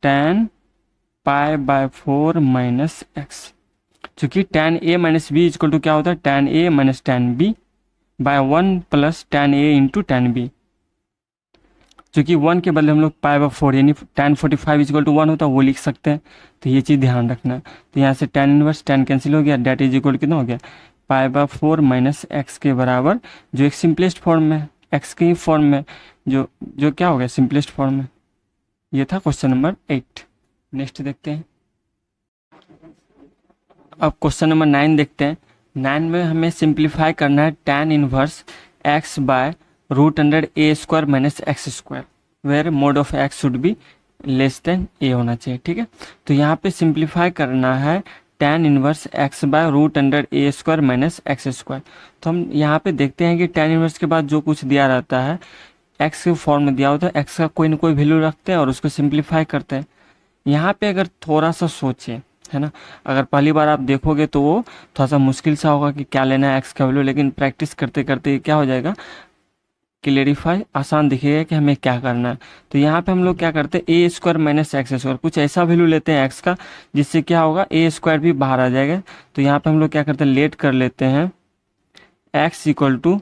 tan pi by 4 minus X. चूंकि tan A minus B equal to क्या होता है, tan A minus tan B by 1 plus tan A into tan B. चूंकि 1 के बदले हम लोग पाई बाय 4 यानी टेन 45 इक्वल टू 1 होता है, वो लिख सकते हैं। तो ये चीज़ ध्यान रखना। तो यहाँ से टेन इनवर्स टेन कैंसिल हो गया, डेट इज इक्वल कितना हो गया, पाई बाय 4 माइनस एक्स के बराबर, जो एक सिंपलेस्ट फॉर्म में एक्स के ही फॉर्म में, जो जो क्या हो गया सिंपलेस्ट फॉर्म में। ये था क्वेश्चन नंबर 8। नेक्स्ट देखते हैं। अब क्वेश्चन नंबर 9 देखते हैं। 9 में हमें सिंप्लीफाई करना है tan inverse x by root under A square minus x square, where mod of X should be less than A होना चाहिए। ठीक है, तो यहाँ पे सिंप्लीफाई करना है tan inverse x by root under A square minus x square. तो हम यहाँ पे देखते हैं कि टेन इनवर्स के बाद जो कुछ दिया रहता है एक्स के फॉर्म में दिया होता है, एक्स का कोई ना कोई वैल्यू रखते हैं और उसको सिंप्लीफाई करते हैं। यहाँ पे अगर थोड़ा सा सोचें, है ना, अगर पहली बार आप देखोगे तो वो थोड़ा सा मुश्किल सा होगा कि क्या लेना है एक्स का वैल्यू, लेकिन प्रैक्टिस करते करते क्या हो जाएगा, क्लेरिफाई आसान दिखेगा कि हमें क्या करना है। तो यहाँ पे हम लोग क्या करते हैं, ए स्क्वायर माइनस एक्स स्क्वायर, कुछ ऐसा वैल्यू लेते हैं एक्स का जिससे क्या होगा, ए स्क्वायर भी बाहर आ जाएगा। तो यहाँ पे हम लोग क्या करते हैं, लेट कर लेते हैं एक्स इक्वल टू,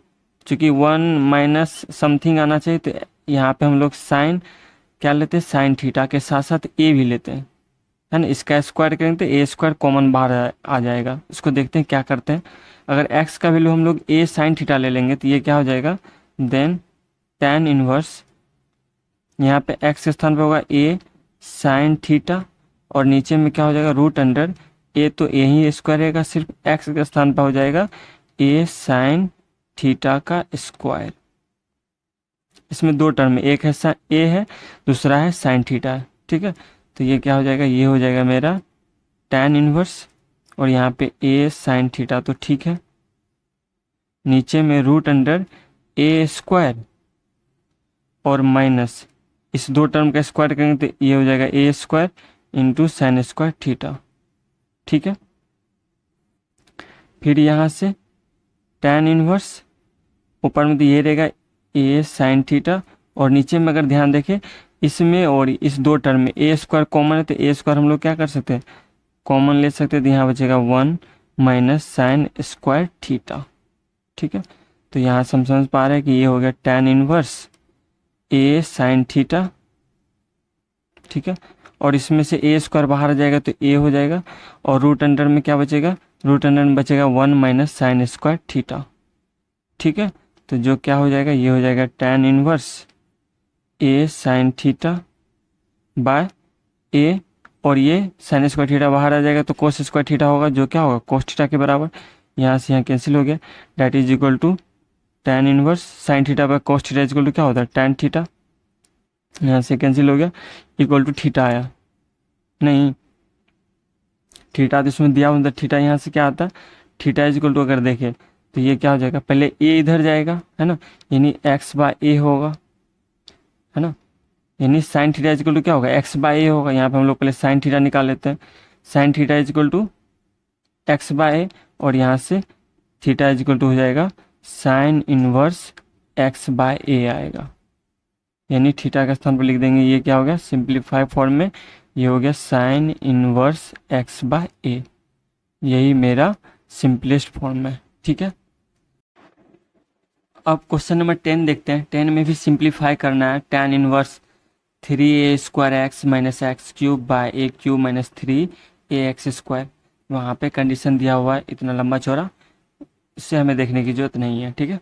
चूँकि 1 माइनस समथिंग आना चाहिए, तो यहाँ पे हम लोग साइन क्या लेते हैं, साइन थीटा के साथ साथ ए भी लेते हैं, है ना। इसका स्क्वायर करेंगे तो ए स्क्वायर कॉमन बाहर आ जाएगा। इसको देखते हैं क्या करते हैं। अगर एक्स का वैल्यू हम लोग ए साइन थीटा ले लेंगे तो ये क्या हो जाएगा, देन टेन इनवर्स, यहाँ पे एक्स के स्थान पे होगा ए साइन थीटा, और नीचे में क्या हो जाएगा, रूट अंडर ए, तो ए ही स्क्वायर रहेगा, सिर्फ एक्स के स्थान पे हो जाएगा ए साइन थीटा का स्क्वायर। इसमें दो टर्म है, एक है ए है, दूसरा है साइन थीटा। ठीक है, तो ये क्या हो जाएगा, ये हो जाएगा मेरा टेन इनवर्स, और यहाँ पे ए साइन थीटा, तो ठीक है। नीचे में रूट अंडर ए स्क्वायर और माइनस इस दो टर्म का स्क्वायर करेंगे तो ये हो जाएगा A square into sine square theta. ठीक है, फिर यहाँ से टेन इनवर्स, ऊपर में तो ये रहेगा ए साइन थीटा, और नीचे में अगर ध्यान देखें इसमें और इस दो टर्म में ए स्क्वायर कॉमन है, तो ए स्क्वायर हम लोग क्या कर सकते हैं, कॉमन ले सकते हैं। तो यहाँ बचेगा 1 माइनस साइन स्क्वायर थीटा। ठीक है, तो यहाँ से हम समझ पा रहे हैं कि ये हो गया ten inverse A sine theta. ठीक है, और इसमें से ए स्क्वायर बाहर आ जाएगा तो ए हो जाएगा, और रूट अंडर में क्या बचेगा, रूट अंडर में बचेगा 1 माइनस साइन स्क्वायर थीटा। ठीक है, तो जो क्या हो जाएगा, ये हो जाएगा tan inverse A sine theta by A, और ये साइन स्क्वायर थीटा बाहर आ जाएगा तो कोस स्क्वायर थीटा होगा, जो क्या होगा कोस थीटा के बराबर। यहाँ से यहाँ कैंसिल हो गया, that is equal to tan inverse sine theta by cos theta equal to क्या होता है, टेन थीटा। यहाँ से कैंसिल हो गया, इक्वल टू थीटा आया, नहीं थीटा तो इसमें दिया हुआ, थीटा यहाँ से क्या आता है, थीटा इज इक्वल टू अगर देखें तो ये क्या हो जाएगा, पहले ए इधर जाएगा, है ना, यानी एक्स बाय ए होगा, है ना, यानी sine theta is equal to क्या होगा, एक्स बाय ए होगा। यहाँ पे हम लोग पहले साइन थीटा निकाल लेते हैं, sine theta is equal to x by A, और यहाँ से थीटा इज इक्वल टू हो जाएगा sine inverse x by A आएगा, यानी थीटा के स्थान पर लिख देंगे, ये क्या हो गया सिंप्लीफाई फॉर्म में, ये हो गया साइन इनवर्स एक्स बाय ए। यही मेरा सिंपलेस्ट फॉर्म है। ठीक है, अब क्वेश्चन नंबर 10 देखते हैं। 10 में भी सिंप्लीफाई करना है। tan inverse 3a² minus x cube by A cube minus 3ax²। वहाँ पे कंडीशन दिया हुआ है इतना लंबा चौड़ा, इससे हमें देखने की जरूरत नहीं है, ठीक है।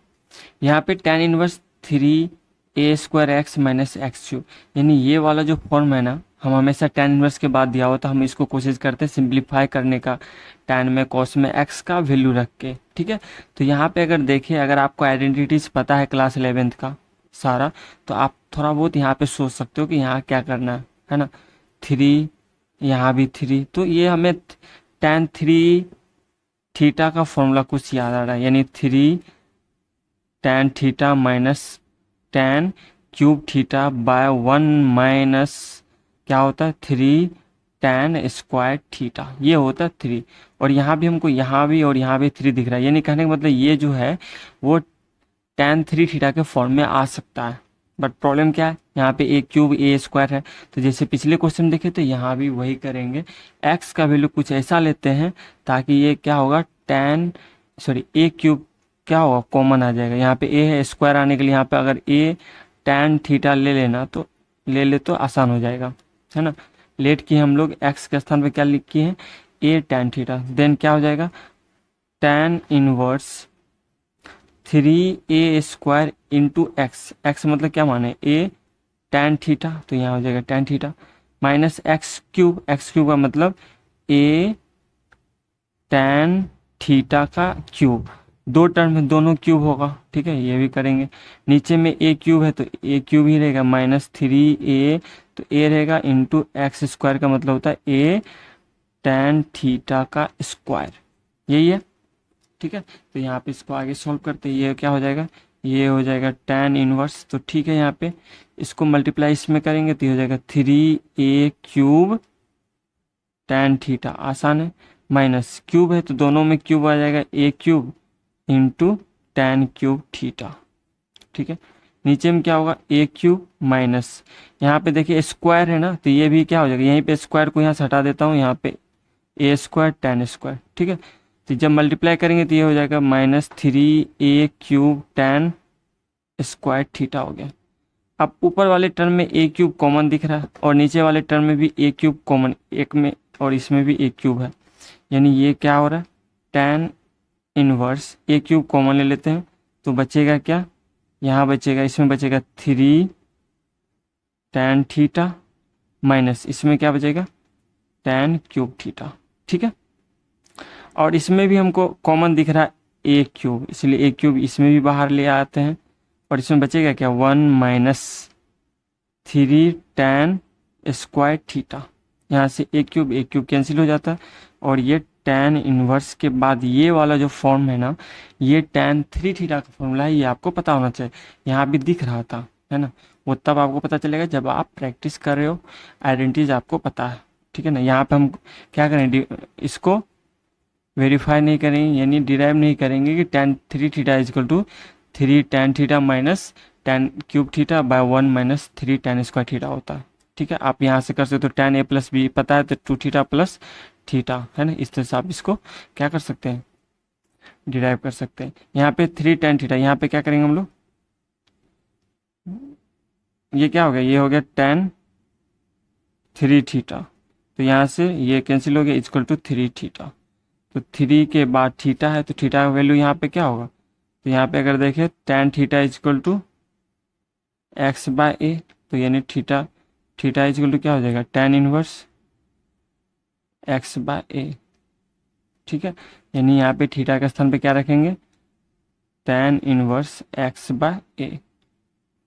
यहाँ पे tan inverse 3a² minus x³ यानी ये वाला जो फॉर्म है ना, हम हमेशा tan इनवर्स के बाद दिया होता, हम इसको कोशिश करते हैं सिंप्लीफाई करने का tan में cos में x का वैल्यू रख के, ठीक है। तो यहाँ पे अगर देखें, अगर आपको आइडेंटिटीज पता है क्लास 11th का सारा, तो आप थोड़ा बहुत यहाँ पे सोच सकते हो कि यहाँ क्या करना है ना। 3, यहाँ भी 3, तो ये हमें tan 3 थीटा का फॉर्मूला कुछ याद आ रहा है, यानी 3 tan theta minus tan cube theta by 1 minus क्या होता है 3 tan² थीटा, ये होता है 3। और यहाँ भी हमको यहाँ भी और यहाँ भी 3 दिख रहा है, यानी कहने का मतलब ये जो है वो tan 3 थीटा के फॉर्म में आ सकता है। बट प्रॉब्लम क्या है, यहाँ पे a³ a² है, तो जैसे पिछले क्वेश्चन देखे तो यहाँ भी वही करेंगे। x का वैल्यू कुछ ऐसा लेते हैं ताकि ये क्या होगा a³ क्या होगा कॉमन आ जाएगा। यहाँ पे a है, स्क्वायर आने के लिए यहाँ पे अगर a tan थीटा ले लेना तो ले तो आसान हो जाएगा, है ना। लेट की हम लोग x के स्थान पे क्या लिख किए हैं a tan थीटा, देन क्या हो जाएगा tan inverse 3a² into x मतलब क्या माने a tan थीटा, तो यहाँ हो जाएगा tan थीटा माइनस x³ का मतलब a tan थीटा का क्यूब, दो टर्म में दोनों क्यूब होगा, ठीक है, ये भी करेंगे। नीचे में a³ है तो a³ ही रहेगा माइनस 3a, तो a रहेगा इंटू x² का मतलब होता है a tan थीटा का स्क्वायर, यही है, ठीक है। तो यहाँ पे इसको आगे सॉल्व करते हैं, ये क्या हो जाएगा, ये हो जाएगा tan इनवर्स, तो ठीक है, यहाँ पे इसको मल्टीप्लाई इसमें करेंगे तो ये हो जाएगा 3a³ tan थीटा, आसान है, माइनस क्यूब है तो दोनों में क्यूब आ जाएगा a³ into tan cube theta, ठीक है। नीचे में क्या होगा a³ माइनस, यहाँ पे देखिए स्क्वायर है ना, तो ये भी क्या हो जाएगा, यहीं पे स्क्वायर को यहाँ से हटा देता हूँ, यहाँ पे a² tan², ठीक है। तो जब मल्टीप्लाई करेंगे तो ये हो जाएगा माइनस 3a³ tan² थीटा हो गया। अब ऊपर वाले टर्म में a³ कॉमन दिख रहा है और नीचे वाले टर्म में भी a³ कॉमन, एक में और इसमें भी a³ है, यानी ये क्या हो रहा है tan इनवर्स a³ कॉमन ले लेते हैं तो बचेगा क्या, यहाँ बचेगा, इसमें बचेगा 3 tan थीटा माइनस इसमें क्या बचेगा tan क्यूब थीटा, ठीक है। और इसमें भी हमको कॉमन दिख रहा है a³, इसलिए a³ इसमें भी बाहर ले आते हैं और इसमें बचेगा क्या 1 माइनस 3 tan² थीटा, यहाँ से a³ कैंसिल हो जाता है और ये tan इनवर्स के बाद ये वाला जो फॉर्म है ना, ये tan 3 थीटा का फॉर्मूला है, ये आपको पता होना चाहिए, यहाँ भी दिख रहा था, है ना। वो तब आपको पता चलेगा जब आप प्रैक्टिस कर रहे हो, आइडेंटिटीज आपको पता है, ठीक है ना। यहाँ पे हम क्या करें, इसको वेरीफाई नहीं करेंगे, यानी डिराइव नहीं करेंगे कि tan 3 theta is equal to 3 tan theta minus tan cube theta by 1 minus 3 tan² theta होता है, ठीक है। आप यहाँ से कर सकते हो, tan a प्लस बी पता है तो 2 थीटा प्लस थीटा, है ना, इस तरह से आप इसको क्या कर सकते हैं डिराइव कर सकते हैं। यहाँ पे 3 tan थीटा, यहाँ पे क्या करेंगे हम लोग, ये क्या हो गया, ये हो गया tan 3 थीटा, तो यहाँ से ये कैंसिल हो गया इक्वल टू 3 थीटा, तो 3 के बाद थीटा है तो थीटा का वैल्यू यहाँ पे क्या होगा, तो यहाँ पे अगर देखें tan theta equal to x/a, तो यानी थीटा इक्वल टू क्या हो जाएगा tan इनवर्स x/a, ठीक है। यानी यहाँ पे थीटा के स्थान पे क्या रखेंगे tan इनवर्स x/a,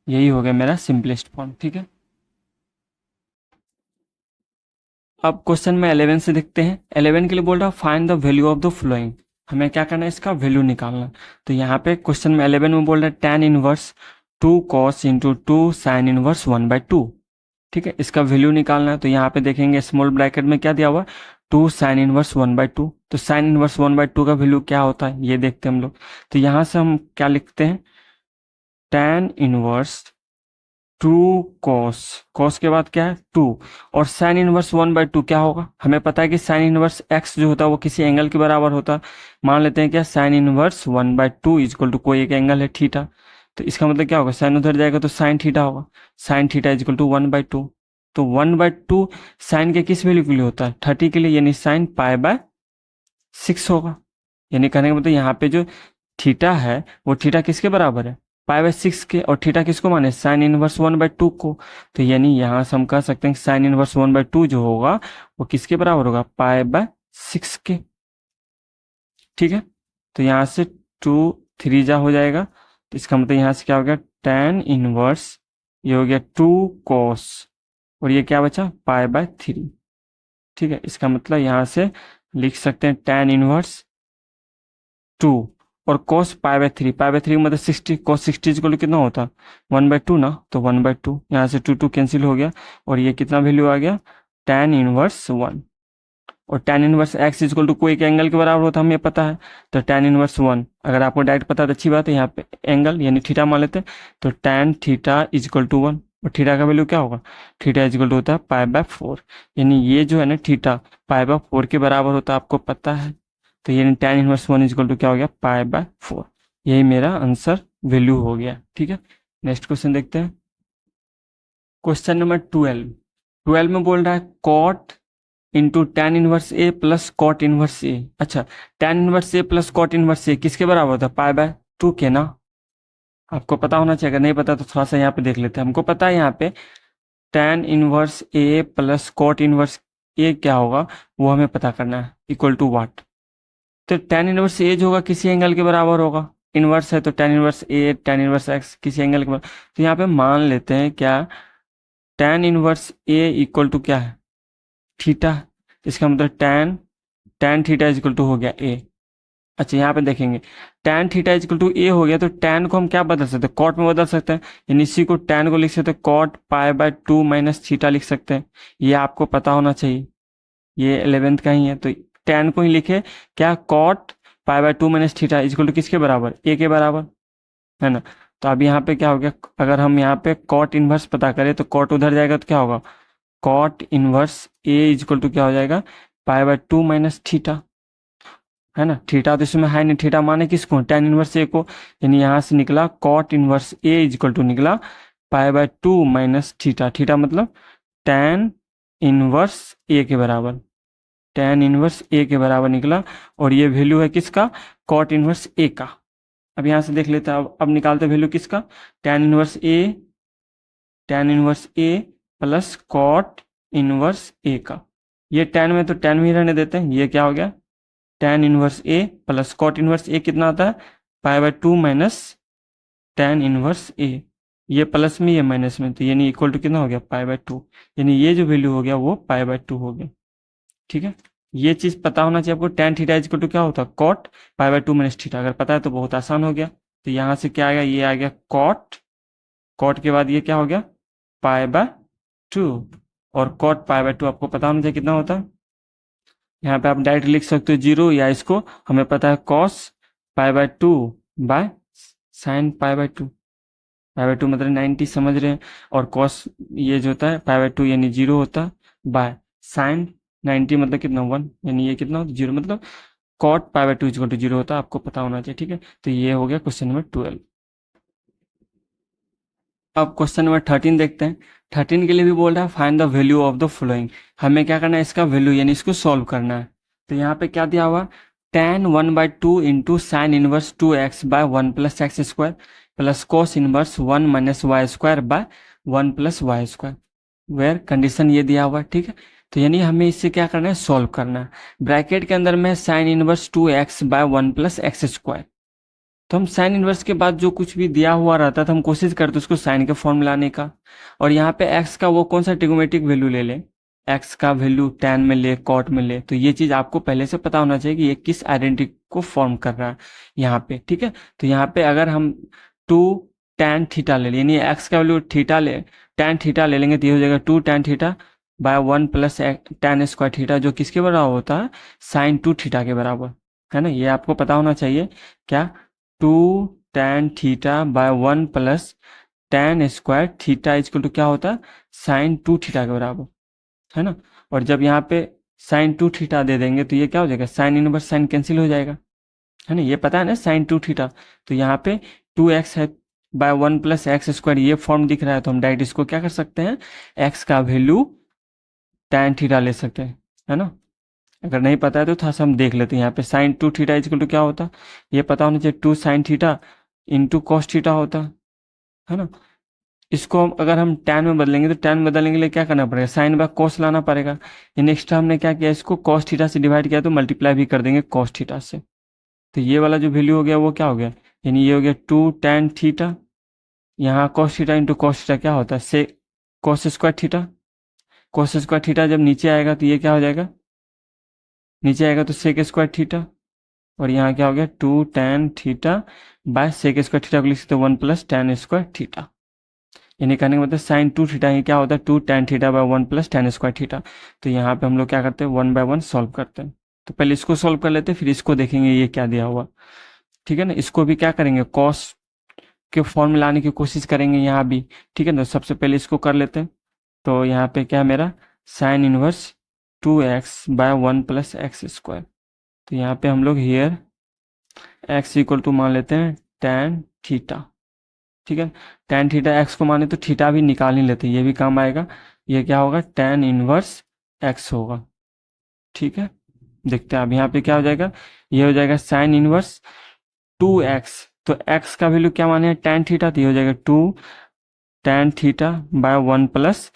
यही हो गया मेरा सिंपलेस्ट फॉर्म, ठीक है। अब क्वेश्चन में 11 से देखते हैं। 11 के लिए बोल रहा है find the value of the flowing, हमें क्या करना है इसका वैल्यू निकालना। तो यहाँ पे क्वेश्चन में 11 में बोल रहा है tan inverse 2 cos into 2 sign inverse 1/2, ठीक है, इसका वैल्यू निकालना है। तो यहाँ पे देखेंगे स्मॉल ब्रैकेट में क्या दिया हुआ 2 साइन इनवर्स 1/2, तो साइन इनवर्स 1/2 का वैल्यू क्या होता है ये देखते हैं हम लोग। तो यहाँ से हम क्या लिखते हैं tan इनवर्स 2 cos के बाद क्या है 2 और साइन इनवर्स 1/2 क्या होगा, हमें पता है कि साइन इनवर्स x जो होता है वो किसी एंगल के बराबर होता है। मान लेते हैं क्या साइन इनवर्स 1/2 इक्वल टू कोई एक एंगल है थीटा, तो इसका मतलब क्या होगा, साइन उधर जाएगा तो साइन थीटा होगा, sine theta is equal to 1/2। तो 1/2 साइन के किस वैल्यू के लिए होता है, 30 के लिए, यानी साइन π/6 होगा। यानी कहने का मतलब यहाँ पे जो थीटा है वो थीटा किसके बराबर है, π/6 के, और थीटा किसको माने, साइन इनवर्स 1/2 को। तो यानी यहाँ से हम कह सकते हैं साइन इनवर्स 1/2 जो होगा वो किसके बराबर होगा, π/6 के। ठीक है, तो यहाँ से 2 3 जा हो जाएगा, तो इसका मतलब यहाँ से क्या हो गया, tan इनवर्स, ये हो गया 2 cos, और ये क्या बचा, π/3। ठीक है, इसका मतलब यहाँ से लिख सकते हैं tan इनवर्स 2 और cos π/3, π/3 मतलब 60, cos 60 इक्वल कितना होता, 1/2 ना, तो 1/2, यहाँ से 2 कैंसिल हो गया, और ये कितना वैल्यू आ गया, tan इनवर्स 1। और tan inverse x equal to कोई एक एंगल के बराबर होता है, हमें पता है, तो tan इनवर्स 1, अगर आपको डायरेक्ट पता है तो अच्छी बात है, यहाँ पे एंगल यानी थीटा मान लेते हैं, तो tan थीटा इक्वल टू 1, और थीटा का वैल्यू क्या होगा, थीटा इक्वल टू होता है π/4, यानी ये जो है ना थीटा π/4 के बराबर होता है, आपको पता है, तो ये tan इनवर्स 1 इक्वल टू क्या हो गया, π/4। यही मेरा आंसर वैल्यू हो गया। ठीक है, नेक्स्ट क्वेश्चन देखते हैं, क्वेश्चन नंबर 12 में बोल रहा है कॉट इंटू tan इनवर्स ए प्लस कॉट इनवर्स ए। अच्छा, tan इनवर्स ए प्लस कॉट इनवर्स ए किसके बराबर होता है, π/2 के ना, आपको पता होना चाहिए, अगर नहीं पता तो थोड़ा सा यहाँ पे देख लेते हैं। हमको पता है यहाँ पे tan इनवर्स ए प्लस कॉट इनवर्स ए क्या होगा वो हमें पता करना है, इक्वल टू वाट। तो tan इनवर्स ए जो होगा किसी एंगल के बराबर होगा, इनवर्स है तो tan इनवर्स ए tan इनवर्स एक्स किसी एंगल के बराबर। तो यहाँ पे मान लेते हैं क्या, tan inverse a equal to क्या है, थीटा, इसका मतलब tan थीटा इक्वल टू हो गया ए। अच्छा, यहाँ पे देखेंगे tan थीटा इक्वल टू ए हो गया, तो tan को हम क्या बदल सकते हैं, कॉट में बदल सकते हैं, यानी इसी को tan को लिख सकते हैं कॉट π/2 माइनस थीटा लिख सकते हैं, ये आपको पता होना चाहिए, ये 11th का ही है, तो tan को ही लिखे क्या, cot π/2 minus theta equal to किसके बराबर, ए के बराबर, है ना। तो अब यहाँ पे क्या हो गया, अगर हम यहाँ पे कॉट इनवर्स पता करें तो कॉट उधर जाएगा तो क्या होगा, cot inverse a equal to क्या हो जाएगा, π/2 माइनस थीटा, है ना। थीटा तो इसमें है नहीं, थीटा माने किसको, tan इनवर्स ए को, यानी यहाँ से निकला cot inverse a equal to निकला π/2 माइनस थीटा, थीटा मतलब tan इनवर्स ए के बराबर, tan इनवर्स ए के बराबर निकला, और ये वैल्यू है किसका, कॉट इनवर्स ए का। अब यहाँ से देख लेते हैं, अब निकालते वैल्यू किसका, tan इनवर्स ए प्लस कॉट इनवर्स ए का, ये tan में तो tan में ही रहने देते हैं, ये क्या हो गया, tan इनवर्स ए प्लस कॉट इनवर्स ए कितना आता है, π/2 माइनस tan इनवर्स ए, ये प्लस में ये माइनस में, तो यानी इक्वल टू कितना हो गया, π/2, यानी ये जो वैल्यू हो गया वो π/2 हो गया। ठीक है, ये चीज पता होना चाहिए आपको, tan थीटा इक्वल टू क्या होता है, कॉट π/2 माइनस थीटा, अगर पता है तो बहुत आसान हो गया। तो यहाँ से क्या आ गया, ये आ गया कॉट के बाद ये क्या हो गया, π/2, और कॉट π/2 आपको पता होना चाहिए कितना होता है, यहाँ पे आप डायरेक्ट लिख सकते हो 0, या इसको हमें पता है cos π/2 बाय साइन π/2, π/2 मतलब 90 समझ रहे हैं, और cos ये जो होता है π/2 यानी 0 होता है, बाय साइन 90 मतलब कितना 1, यानी ये कितना होता है 0, मतलब cot π/2 इक्वल टू 0 होता है, आपको पता होना चाहिए। ठीक है, तो ये हो गया क्वेश्चन नंबर 12। अब क्वेश्चन नंबर 13 देखते हैं। 13 के लिए भी बोल रहा है find the value of the following, हमें क्या करना है, इसका वैल्यू यानी इसको सॉल्व करना है। तो यहाँ पे क्या दिया हुआ, tan 1/2 into sine inverse 2x by 1 plus x square plus cos inverse 1 minus y square by 1 plus y square, where condition ये दिया हुआ है। ठीक है, तो यानी हमें इससे क्या करना है, सॉल्व करना है। ब्रैकेट के अंदर में sine inverse 2x by 1 plus x square, तो हम साइन इनवर्स के बाद जो कुछ भी दिया हुआ रहता था हम कोशिश करते उसको साइन के फॉर्म में लाने का, और यहाँ पे x का वो कौन सा ट्रिग्नोमेट्रिक वैल्यू ले ले, x का वैल्यू tan में ले, cot में ले, तो ये चीज आपको पहले से पता होना चाहिए कि ये किस आइडेंटिटी को फॉर्म कर रहा है यहाँ पे। ठीक है, तो यहाँ पे अगर हम 2 tan थीटा ले लें, यानी x का वैल्यू थीटा ले, tan थीटा ले लेंगे तो ये हो जाएगा 2 tan theta by 1 plus tan square theta, जो किसके बराबर होता है, साइन 2 थीटा के बराबर, है ना। ये आपको पता होना चाहिए क्या, 2 tan theta by 1 plus tan square theta equal to क्या होता है, साइन 2 थीटा के बराबर, है ना। और जब यहाँ पे साइन 2 थीटा दे देंगे तो ये क्या हो जाएगा, साइन इनवर्स साइन कैंसिल हो जाएगा, है ना, ये पता है ना साइन 2 थीटा। तो यहाँ पे 2x है बाय 1 प्लस एक्स स्क्वायर, ये फॉर्म दिख रहा है तो हम डायरेक्ट इसको क्या कर सकते हैं, एक्स का वैल्यू tan थीटा ले सकते हैं, है ना। अगर नहीं पता है तो थोड़ा सा हम देख लेते हैं। यहाँ पे साइन 2 थीटा इक्वल टू क्या होता, ये पता होना चाहिए 2 sine theta into cos theta होता है ना। इसको अगर हम tan में बदलेंगे तो tan बदलने के लिए क्या करना पड़ेगा, साइन बाय कॉस लाना पड़ेगा। ये नेक्स्ट हमने क्या किया, इसको कॉस थीटा से डिवाइड किया तो मल्टीप्लाई भी कर देंगे कॉस थीटा से। तो ये वाला जो वैल्यू हो गया वो क्या हो गया, यानी ये हो गया 2 tan थीटा, यहाँ cos theta into cos theta क्या होता है, से cos square theta. Cos square theta जब नीचे आएगा तो ये क्या हो जाएगा, नीचे आएगा तो सेक स्क्वायर थीटा, और यहाँ क्या हो गया 2 tan theta by sec square theta को लिख सकते 1 प्लस tan स्क्वायर थीटा। यानी कहने का मतलब साइन 2 थीटा ये क्या होता है 2 tan theta by 1 plus tan square theta. तो यहाँ पे हम लोग क्या करते हैं 1 बाय 1 सॉल्व करते हैं। तो पहले इसको सॉल्व कर लेते हैं फिर इसको देखेंगे ये क्या दिया हुआ, ठीक है ना। इसको भी क्या करेंगे कॉस के फॉर्म में लाने की कोशिश करेंगे यहाँ भी, ठीक है ना। सबसे पहले इसको कर लेते हैं। तो यहाँ पे क्या है मेरा sine inverse 2x by 1 plus x square. तो यहाँ पे हम लोग हियर x इक्वल टू मान लेते हैं tan थीटा, ठीक है। tan थीटा x को माने तो थीटा भी निकाल ही लेते हैं, ये भी काम आएगा। ये क्या होगा tan इनवर्स x होगा, ठीक है। देखते हैं अब यहाँ पे क्या हो जाएगा, ये हो जाएगा साइन इनवर्स 2x। तो x का वैल्यू क्या माने tan थीटा, तो ये हो जाएगा 2 tan theta by 1 plus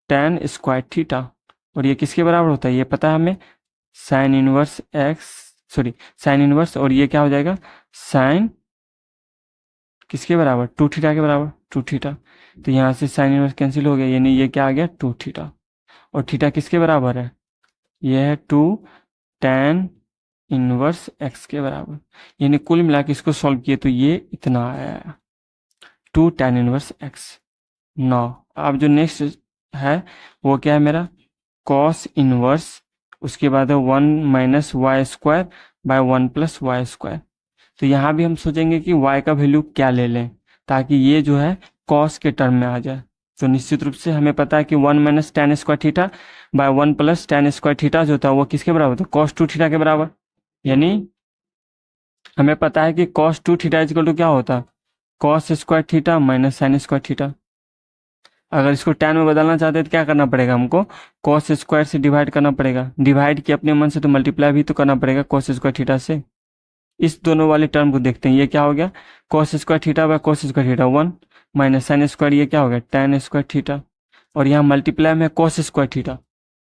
tan square theta. और ये किसके बराबर होता है ये पता है हमें, sign inverse x, sorry sine inverse, और ये क्या हो जाएगा साइन किसके बराबर 2 थीटा के बराबर 2 थीटा। तो यहाँ से साइन इनवर्स कैंसिल हो गया, यानी ये क्या आ गया 2 थीटा। और थीटा किसके बराबर है, ये है 2 tan इनवर्स x के बराबर। यानी कुल मिला के इसको सॉल्व किए तो ये इतना आया 2 tan इनवर्स x। 9 अब जो नेक्स्ट है वो क्या है मेरा कॉस इनवर्स, उसके बाद है 1 minus y square by 1 plus y square. तो यहाँ भी हम सोचेंगे कि y का वैल्यू क्या ले लें ताकि ये जो है कॉस के टर्म में आ जाए। तो निश्चित रूप से हमें पता है कि 1 minus tan square theta by 1 plus tan square theta जो होता है वो किसके बराबर होता है कॉस 2 थीटा के बराबर। यानी हमें पता है कि कॉस 2 थीटा इक्वल टू क्या होता है cos square theta minus sign square theta. अगर इसको tan में बदलना चाहते हैं तो क्या करना पड़ेगा हमको कॉस स्क्वायर से डिवाइड करना पड़ेगा, डिवाइड किया अपने मन से तो मल्टीप्लाई भी तो करना पड़ेगा कॉस स्क्वायर थीटा से। इस दोनों वाले टर्म को देखते हैं, ये क्या हो गया cos square theta by cos square theta 1 minus sine square, ये क्या हो गया tan स्क्वायर थीटा, और यहाँ मल्टीप्लाई में कॉस स्क्वायर थीटा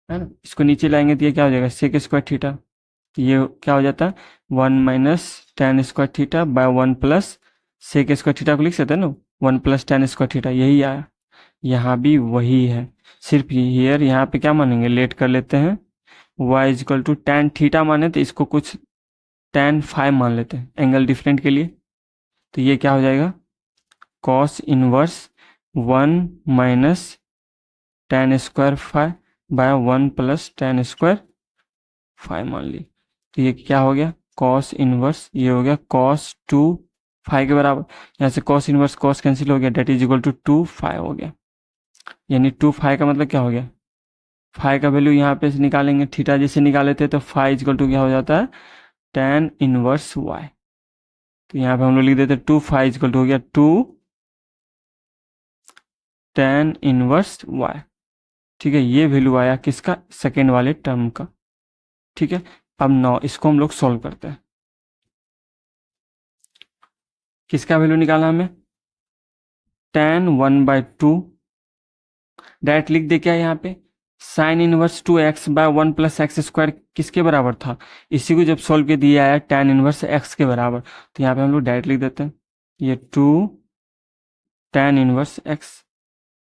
है ना। इसको नीचे लाएंगे तो ये क्या हो जाएगा सेक स्क्वायर थीटा। तो ये क्या हो जाता है 1 minus tan square theta by 1 plus sec square theta को लिख सकते हैं ना 1 प्लस tan स्क्वायर थीटा, यही आया। यहाँ भी वही है, सिर्फ हियर यहाँ पे क्या मानेंगे लेट कर लेते हैं y equal to tan theta माने तो इसको कुछ tan फाइव मान लेते हैं एंगल डिफरेंट के लिए। तो ये क्या हो जाएगा cos inverse 1 minus tan square five by 1 plus tan square five मान ली। तो ये क्या हो गया कॉस इनवर्स, ये हो गया कॉस 2 फाइव के बराबर। यहाँ से कॉस इनवर्स कॉस कैंसिल हो गया, that is equal to 2 five हो गया। यानी 2 फाइव का मतलब क्या हो गया फाइव का वैल्यू यहाँ पे से निकालेंगे, थीटा जैसे निकाले थे तो फाइव इक्वल टू क्या हो जाता है tan इनवर्स y। तो यहाँ पे हम लोग लिख देते 2 फाइव इक्वल टू हो गया 2 tan इनवर्स y, ठीक है। ये वैल्यू आया किसका सेकेंड वाले टर्म का, ठीक है। अब 9 इसको हम लोग सॉल्व करते हैं, किसका वैल्यू निकालना हमें tan 1 बाय 2, डायरेक्ट लिख दे क्या यहाँ पे sine inverse 2x by 1 plus x square किसके बराबर था, इसी को जब सॉल्व के दिया आया tan इनवर्स x के बराबर। तो यहाँ पे हम लोग डायरेक्ट लिख देते हैं ये 2 tan इनवर्स x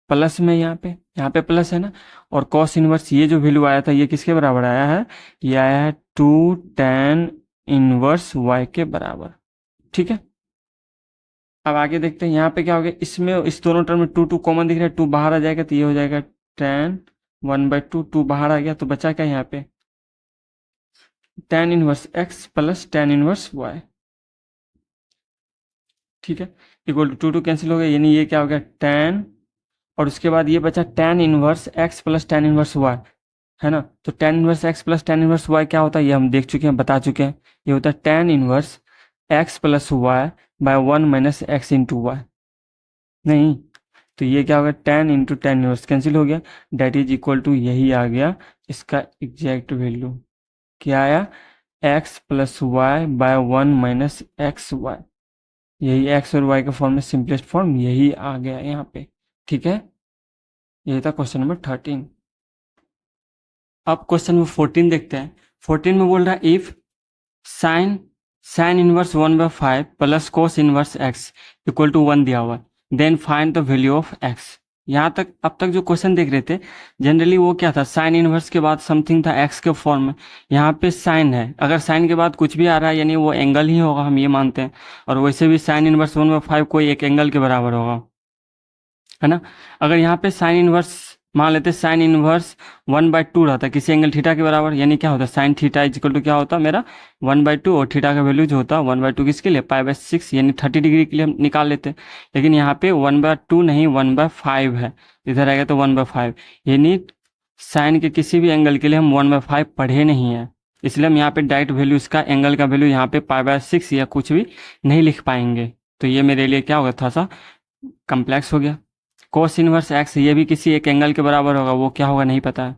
प्लस में यहाँ पे प्लस है ना, और कॉस इनवर्स ये जो वैल्यू आया था ये किसके बराबर आया है, ये आया है 2 tan इनवर्स y के बराबर, ठीक है। अब आगे देखते हैं यहाँ पे क्या हो गया, इसमें इस दोनों टर्म में 2 2 कॉमन दिख रहा है, 2 बाहर आ जाएगा तो ये हो जाएगा tan 1 बाय 2, 2 बाहर आ गया तो बचा क्या यहाँ पे tan inverse x plus tan inverse y, ठीक है। इक्वल टू 2 2 कैंसिल हो गया, यानी ये क्या हो गया tan, और उसके बाद ये बचा tan inverse x plus tan inverse y, है ना। तो tan inverse x plus tan inverse y क्या होता है ये हम देख चुके हैं, बता चुके हैं। ये होता है tan inverse x plus y by 1 minus x into y, नहीं तो ये क्या होगा, tan into tan inverse cancel हो गया, डेट इज इक्वल टू यही आ गया इसका एग्जैक्ट वैल्यू, क्या आया, x plus y by 1 minus x y, यही x और y का फॉर्म में सिंपलेस्ट फॉर्म यही आ गया यहाँ पे। ठीक है, यही था क्वेश्चन नंबर 13। अब क्वेश्चन नंबर 14 देखते हैं। 14 में बोल रहा है if sine sine inverse 1/5 plus cos inverse x equal to 1 दिया हुआ, then find the value of x। यहाँ तक अब तक जो क्वेश्चन देख रहे थे जनरली वो क्या था, साइन इनवर्स के बाद समथिंग था x के फॉर्म में, यहाँ पे साइन है, अगर साइन के बाद कुछ भी आ रहा है यानी वो एंगल ही होगा, हम ये मानते हैं, और वैसे भी साइन इनवर्स 1/5 कोई एक एंगल के बराबर होगा, है ना। अगर यहाँ पे साइन इनवर्स मान लेते, साइन इनवर्स 1/2 रहता है किसी एंगल थीटा के बराबर, यानी क्या होता है, साइन थीटा इक्वल टू क्या होता है मेरा 1/2, और थीटा का वैल्यू जो होता है 1/2 किसके लिए, π/6 यानी 30 डिग्री के लिए हम निकाल लेते हैं। लेकिन यहाँ पे 1/2 नहीं 1/5 है, इधर आएगा तो 1/5, यानी साइन के किसी भी एंगल के लिए हम 1/5 पढ़े नहीं है, इसलिए हम यहाँ पे डायरेक्ट वैल्यू इसका एंगल का वैल्यू यहाँ पे π/6 या कुछ भी नहीं लिख पाएंगे, तो ये मेरे लिए क्या होगा, थोड़ा सा कम्प्लेक्स हो गया। कोस इनवर्स एक्स ये भी किसी एक एंगल के बराबर होगा, वो क्या होगा नहीं पता है,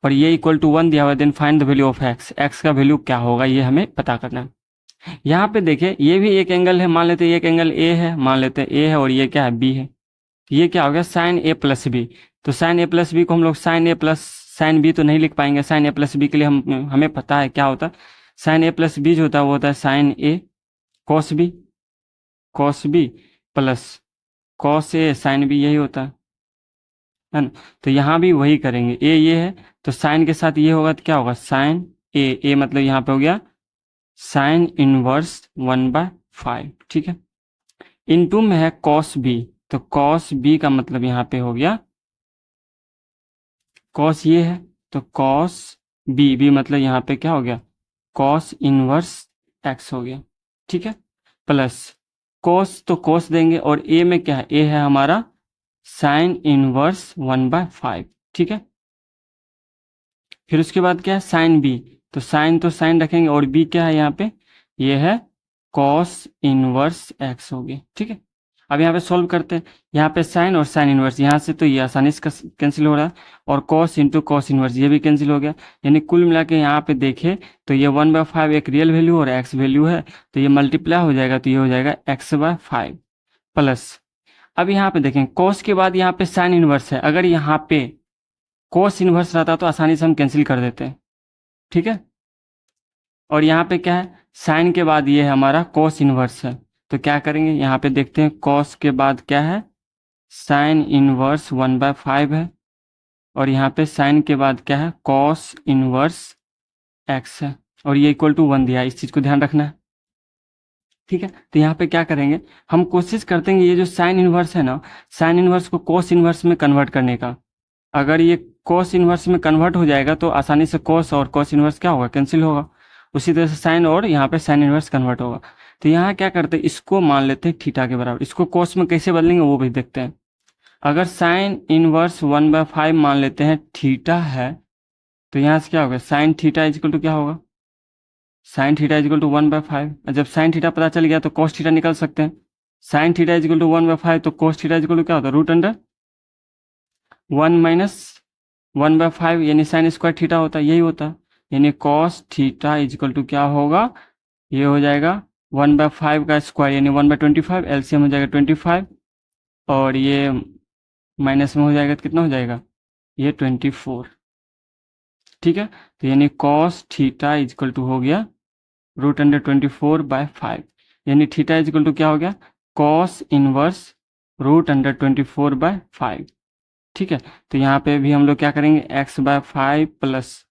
और ये इक्वल टू 1 दिया हुआ है, then find the value of x, x का वैल्यू क्या होगा ये हमें पता करना है। यहाँ पे देखिए ये भी एक एंगल है, मान लेते हैं एक एंगल ए है, मान लेते हैं ए है, और ये क्या है बी है, ये क्या हो गया साइन ए प्लस बी, तो साइन ए प्लस बी को हम लोग साइन ए प्लस साइन बी तो नहीं लिख पाएंगे, साइन ए प्लस बी के लिए हमें पता है क्या होता है, साइन ए प्लस बी जो होता है वो होता है sign A cos B plus cos A sine B, यही होता है ना। तो यहाँ भी वही करेंगे, ए ये है तो साइन के साथ ये होगा तो क्या होगा साइन ए मतलब यहाँ पे हो गया साइन इनवर्स 1/5, ठीक है। इनटू में है कॉस बी, तो कॉस बी का मतलब यहाँ पे हो गया कॉस ये है तो कॉस बी मतलब यहाँ पे क्या हो गया कॉस इनवर्स एक्स हो गया, ठीक है, प्लस कॉस तो कॉस देंगे, और ए में क्या है, ए है हमारा साइन इनवर्स 1/5, ठीक है। फिर उसके बाद क्या है साइन बी, तो साइन रखेंगे, और बी क्या है यहाँ पे, ये है कॉस इनवर्स एक्स हो गया, ठीक है। अब यहाँ पे सॉल्व करते हैं, यहाँ पे साइन और साइन इनवर्स, यहाँ से तो ये आसानी से कैंसिल हो रहा है, और कॉस इंटू कॉस इनवर्स ये भी कैंसिल हो गया, यानी कुल मिला के यहाँ पे देखे तो ये 1/5 एक रियल वैल्यू और एक्स वैल्यू है, तो ये मल्टीप्लाई हो जाएगा, तो ये हो जाएगा x/5 प्लस, अब यहाँ पे देखें कॉस के बाद यहाँ पे साइन इनवर्स है, अगर यहाँ पे कॉस इनवर्स रहता तो आसानी से हम कैंसिल कर देते हैं, ठीक है। और यहाँ पे क्या है साइन के बाद ये है हमारा कॉस इनवर्स है, तो क्या करेंगे यहाँ पे देखते हैं कॉस के बाद क्या है साइन इनवर्स 1/5 है, और यहाँ पे साइन के बाद क्या है कॉस इनवर्स एक्स है, और ये इक्वल टू 1 दिया है, इस चीज़ को ध्यान रखना है, ठीक है। तो यहाँ पे क्या करेंगे हम कोशिश करते हैं ये जो साइन इनवर्स है ना, साइन इनवर्स को कॉस इनवर्स में कन्वर्ट करने का, अगर ये कॉस इनवर्स में कन्वर्ट हो जाएगा तो आसानी से कॉस और कॉस इनवर्स क्या होगा कैंसिल होगा, उसी तरह से साइन और यहाँ पे साइन इनवर्स कन्वर्ट होगा। तो यहाँ क्या करते हैं इसको मान लेते हैं थीटा के बराबर, इसको कॉस में कैसे बदलेंगे वो भी देखते हैं। अगर साइन इनवर्स 1/5 मान लेते हैं थीटा है, तो यहाँ से क्या होगा साइन थीटा इक्वल टू क्या होगा साइन थीटा इक्वल टू 1/5, जब साइन थीटा पता चल गया तो कॉस थीटा निकल सकते हैं, साइन थीटा इक्वल टू 1/5 तो कॉस थीटा इक्वल टू क्या होता है √1 माइनस 1/5 यानी साइन स्क्वायर थीटा होता है, यही होता है, यानी कॉस थीटा इक्वल टू क्या होगा, ये हो जाएगा 1/5 का स्क्वायर यानी 1/25, एलसीएम हो जाएगा 25, और ये माइनस में हो जाएगा तो कितना हो जाएगा ये 24, ठीक है। तो यानी कॉस थीटा इक्वल टू हो गया √24/5, यानी थीटा इक्वल टू क्या हो गया कॉस इनवर्स √24/5, ठीक है। तो यहाँ पे भी हम लोग क्या करेंगे x/5 प्लस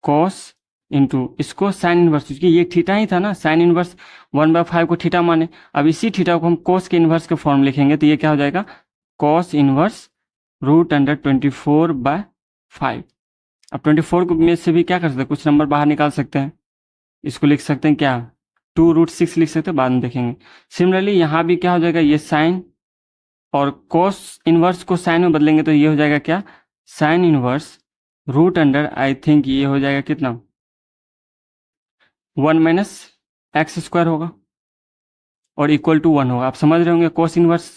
कॉस इंटू इसको साइन इनवर्स, क्योंकि ये थीटा ही था ना, साइन इनवर्स 1/5 को थीटा माने, अब इसी थीटा को हम कॉस के इनवर्स के फॉर्म लिखेंगे, तो ये क्या हो जाएगा कॉस इनवर्स √24/5। अब 24 को में से भी क्या कर सकते हैं कुछ नंबर बाहर निकाल सकते हैं, इसको लिख सकते हैं क्या 2√6 लिख सकते हैं, बाद में देखेंगे। सिमिलरली यहाँ भी क्या हो जाएगा ये साइन और कॉस इनवर्स को साइन में बदलेंगे तो ये हो जाएगा क्या साइन इनवर्स आई थिंक ये हो जाएगा कितना 1 माइनस एक्स स्क्वायर होगा, और इक्वल टू 1 होगा। आप समझ रहे होंगे कोस इनवर्स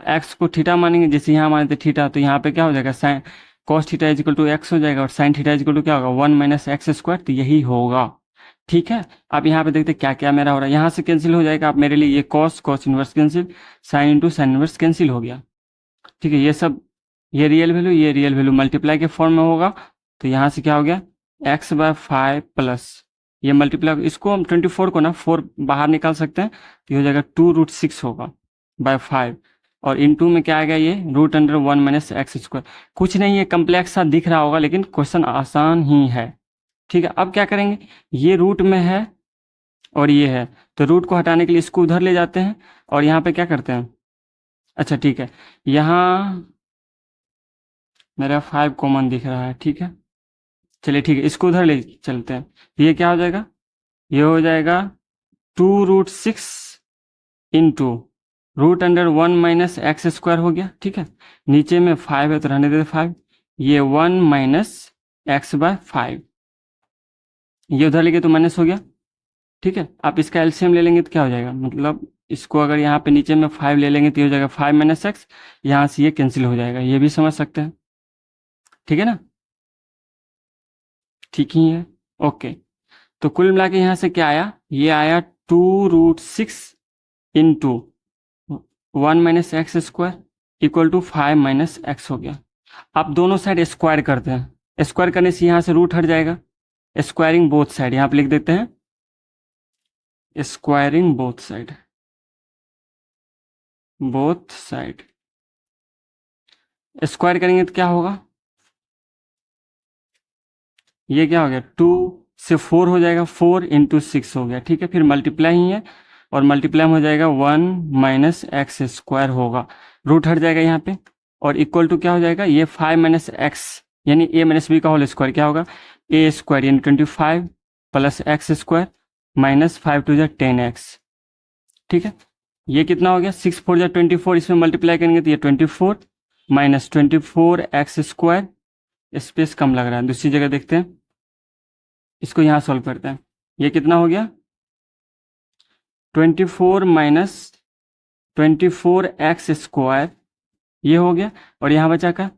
एक्स को थीटा मानेंगे, जैसे यहाँ माने थे थीटा, तो यहाँ पे क्या हो जाएगा sine cos theta is equal to x हो जाएगा और sine theta is equal to क्या होगा 1 माइनस एक्स स्क्वायर, तो यही होगा। ठीक है, अब यहाँ पे देखते क्या क्या मेरा हो रहा है, यहाँ से कैंसिल हो जाएगा। आप मेरे लिए ये cos cos inverse cancel, sine into sine inverse cancel हो गया। ठीक है, ये सब ये रियल वैल्यू मल्टीप्लाई के फॉर्म में होगा, तो यहाँ से क्या हो गया x/5 प्लस ये मल्टीप्लाई, इसको हम 24 को ना 4 बाहर निकाल सकते हैं, तो ये हो जाएगा 2√6 होगा बाय 5, और इनटू में क्या आएगा ये √1 माइनस एक्स स्क्वायर। कुछ नहीं है, कम्प्लेक्स सा दिख रहा होगा लेकिन क्वेश्चन आसान ही है। ठीक है, अब क्या करेंगे, ये रूट में है और ये है, तो रूट को हटाने के लिए इसको उधर ले जाते हैं और यहाँ पे क्या करते हैं, अच्छा ठीक है, यहाँ मेरा 5 कॉमन दिख रहा है। ठीक है, चलिए ठीक है, इसको उधर ले चलते हैं, ये क्या हो जाएगा, ये हो जाएगा 2√6 इंटू √1 माइनस एक्स स्क्वायर हो गया। ठीक है, नीचे में 5 है तो रहने देते 5, ये 1 माइनस x/5, ये उधर लेंगे तो माइनस हो गया। ठीक है, आप इसका एलसीएम ले लेंगे तो क्या हो जाएगा, मतलब इसको अगर यहाँ पे नीचे में 5 ले लेंगे तो ये हो जाएगा 5 माइनस एक्स, यहाँ से ये कैंसिल हो जाएगा, ये भी समझ सकते हैं। ठीक है ना, ठीक ही है, ओके। तो कुल मिला के यहाँ से क्या आया, ये आया 2√6 into 1 minus x square equal to 5 minus x हो गया। आप दोनों साइड स्क्वायर करते हैं, स्क्वायर करने से यहाँ से रूट हट जाएगा, स्क्वायरिंग बोथ साइड यहाँ पे लिख देते हैं, squaring both side, both side square करेंगे तो क्या होगा, ये क्या हो गया 2 से 4 हो जाएगा, 4 इंटू 6 हो गया। ठीक है, फिर मल्टीप्लाई ही है और मल्टीप्लाई हो जाएगा 1 माइनस एक्स स्क्वायर होगा, रूट हट जाएगा यहाँ पे, और इक्वल टू क्या हो जाएगा, ये 5 माइनस एक्स यानी a माइनस बी का होल स्क्वायर क्या होगा, a स्क्वायर यानी 25 plus x square minus 5 two जा 10x। ठीक है, ये कितना हो गया 6 4 जा 24, इसमें मल्टीप्लाई करेंगे तो ये 24 माइनस 24 एक्स स्क्वायर, स्पेस कम लग रहा है, दूसरी जगह देखते हैं, इसको यहाँ सॉल्व करते हैं, ये कितना हो गया 24 माइनस 24 एक्स स्क्वायर, ये हो गया, और यहाँ बचा का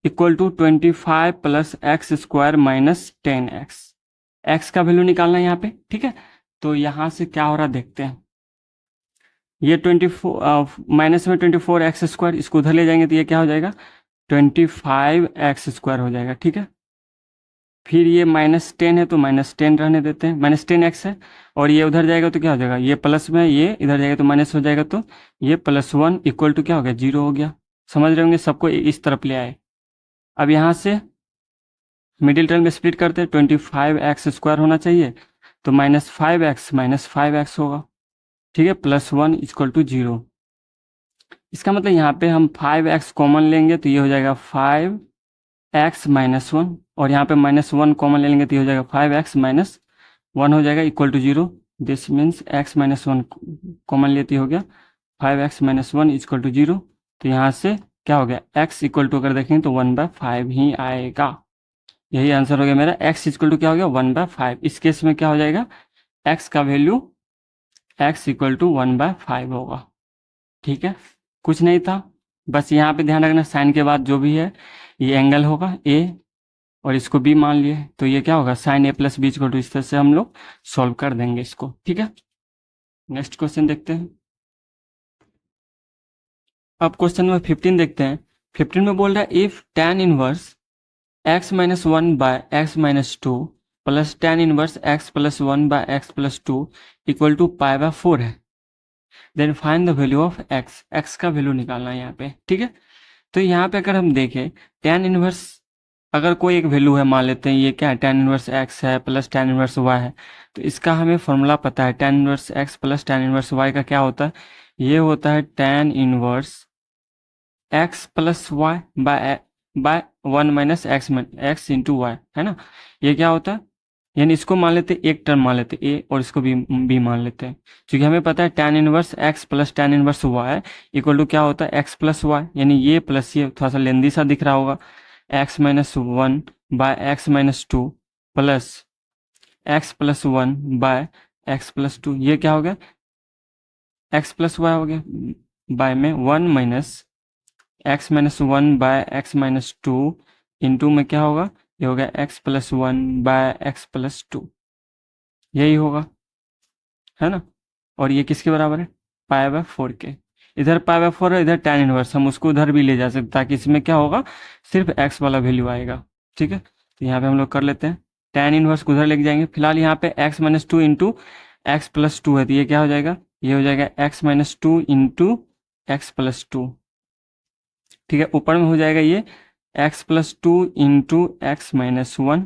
equal to 25 plus x square minus 10x, x का वैल्यू निकालना है यहाँ पे। ठीक है, तो यहाँ से क्या हो रहा देखते हैं, ये 24 माइनस में 24 एक्स स्क्वायर, इसको उधर ले जाएंगे तो ये क्या हो जाएगा 25 एक्स स्क्वायर हो जाएगा। ठीक है, फिर ये -10 है तो -10 रहने देते हैं, -10x है, और ये उधर जाएगा तो क्या हो जाएगा, ये प्लस में ये इधर जाएगा तो माइनस हो जाएगा, तो ये +1 इक्वल टू क्या हो गया 0 हो गया। समझ रहे होंगे, सबको इस तरफ ले आए। अब यहाँ से मिडिल टर्म में स्प्लिट करते हैं, 25 एक्स स्क्वायर होना चाहिए, तो -5x होगा। ठीक है, +1 इक्वल टू 0, इसका मतलब यहाँ पे हम 5x कॉमन लेंगे तो ये हो जाएगा 5x माइनस 1, और यहाँ पे -1 कॉमन ले लेंगे तो ये हो जाएगा 5x माइनस 1 हो जाएगा equal to 0। This means x minus 1 common लेती हो गया 5x माइनस 1 इक्वल टू 0, तो यहाँ से क्या हो गया x इक्वल टू अगर देखें तो 1/5 ही आएगा। यही आंसर हो गया मेरा, x इक्वल टू क्या हो गया 1/5। इस केस में क्या हो जाएगा x का वैल्यू x इक्वल टू 1/5 होगा। ठीक है, कुछ नहीं था, बस यहाँ पे ध्यान रखना साइन के बाद जो भी है ये एंगल होगा a, और इसको b मान लिए, तो ये क्या होगा sine a plus b equal to, इस तरह से हम लोग सॉल्व कर देंगे इसको। ठीक है, नेक्स्ट क्वेश्चन देखते हैं। अब क्वेश्चन नंबर 15 देखते हैं। 15 में बोल रहा है if tan inverse x minus 1 by x minus 2 plus tan inverse x plus 1 by x plus 2 equal to π/4 है, then find the value of x, x का वैल्यू निकालना है यहाँ पे। ठीक है, तो यहाँ पे अगर हम देखें tan इनवर्स अगर कोई एक वैल्यू है, मान लेते हैं ये क्या है tan इनवर्स x है प्लस tan इनवर्स y है, तो इसका हमें फॉर्मूला पता है tan inverse x plus tan inverse y का क्या होता है, ये होता है tan inverse x plus y by 1 minus x into y, है ना। ये क्या होता है, यानी इसको मान लेते एक टर्म मान लेते a और इसको b मान लेते हैं, क्योंकि हमें पता है tan inverse x plus tan inverse y equal to क्या होता है x प्लस वाई, यानी ये प्लस ये थोड़ा सा लेंदी सा दिख रहा होगा, x minus 1 by x minus 2 plus x plus 1 by x plus 2, ये क्या हो गया एक्स प्लस वाई हो गया, बाय में 1 minus x minus 1 by x minus 2 into में क्या होगा, ये हो गया x plus 1 by x plus 2, यही होगा, है ना। और ये किसके बराबर है, पाई बाय 4 के। इधर पाई बाय 4 है, इधर tan इनवर्स, हम उसको उधर भी ले जा सकते ताकि इसमें क्या होगा, सिर्फ x वाला वैल्यू आएगा। ठीक है, तो यहाँ पे हम लोग कर लेते हैं, tan इनवर्स को उधर लेके जाएंगे। फिलहाल यहाँ पे x minus 2 into x plus 2 है, तो ये क्या हो जाएगा, ये हो जाएगा x minus 2 into x plus 2। ठीक है, ऊपर में हो जाएगा ये x plus 2 into x minus 1,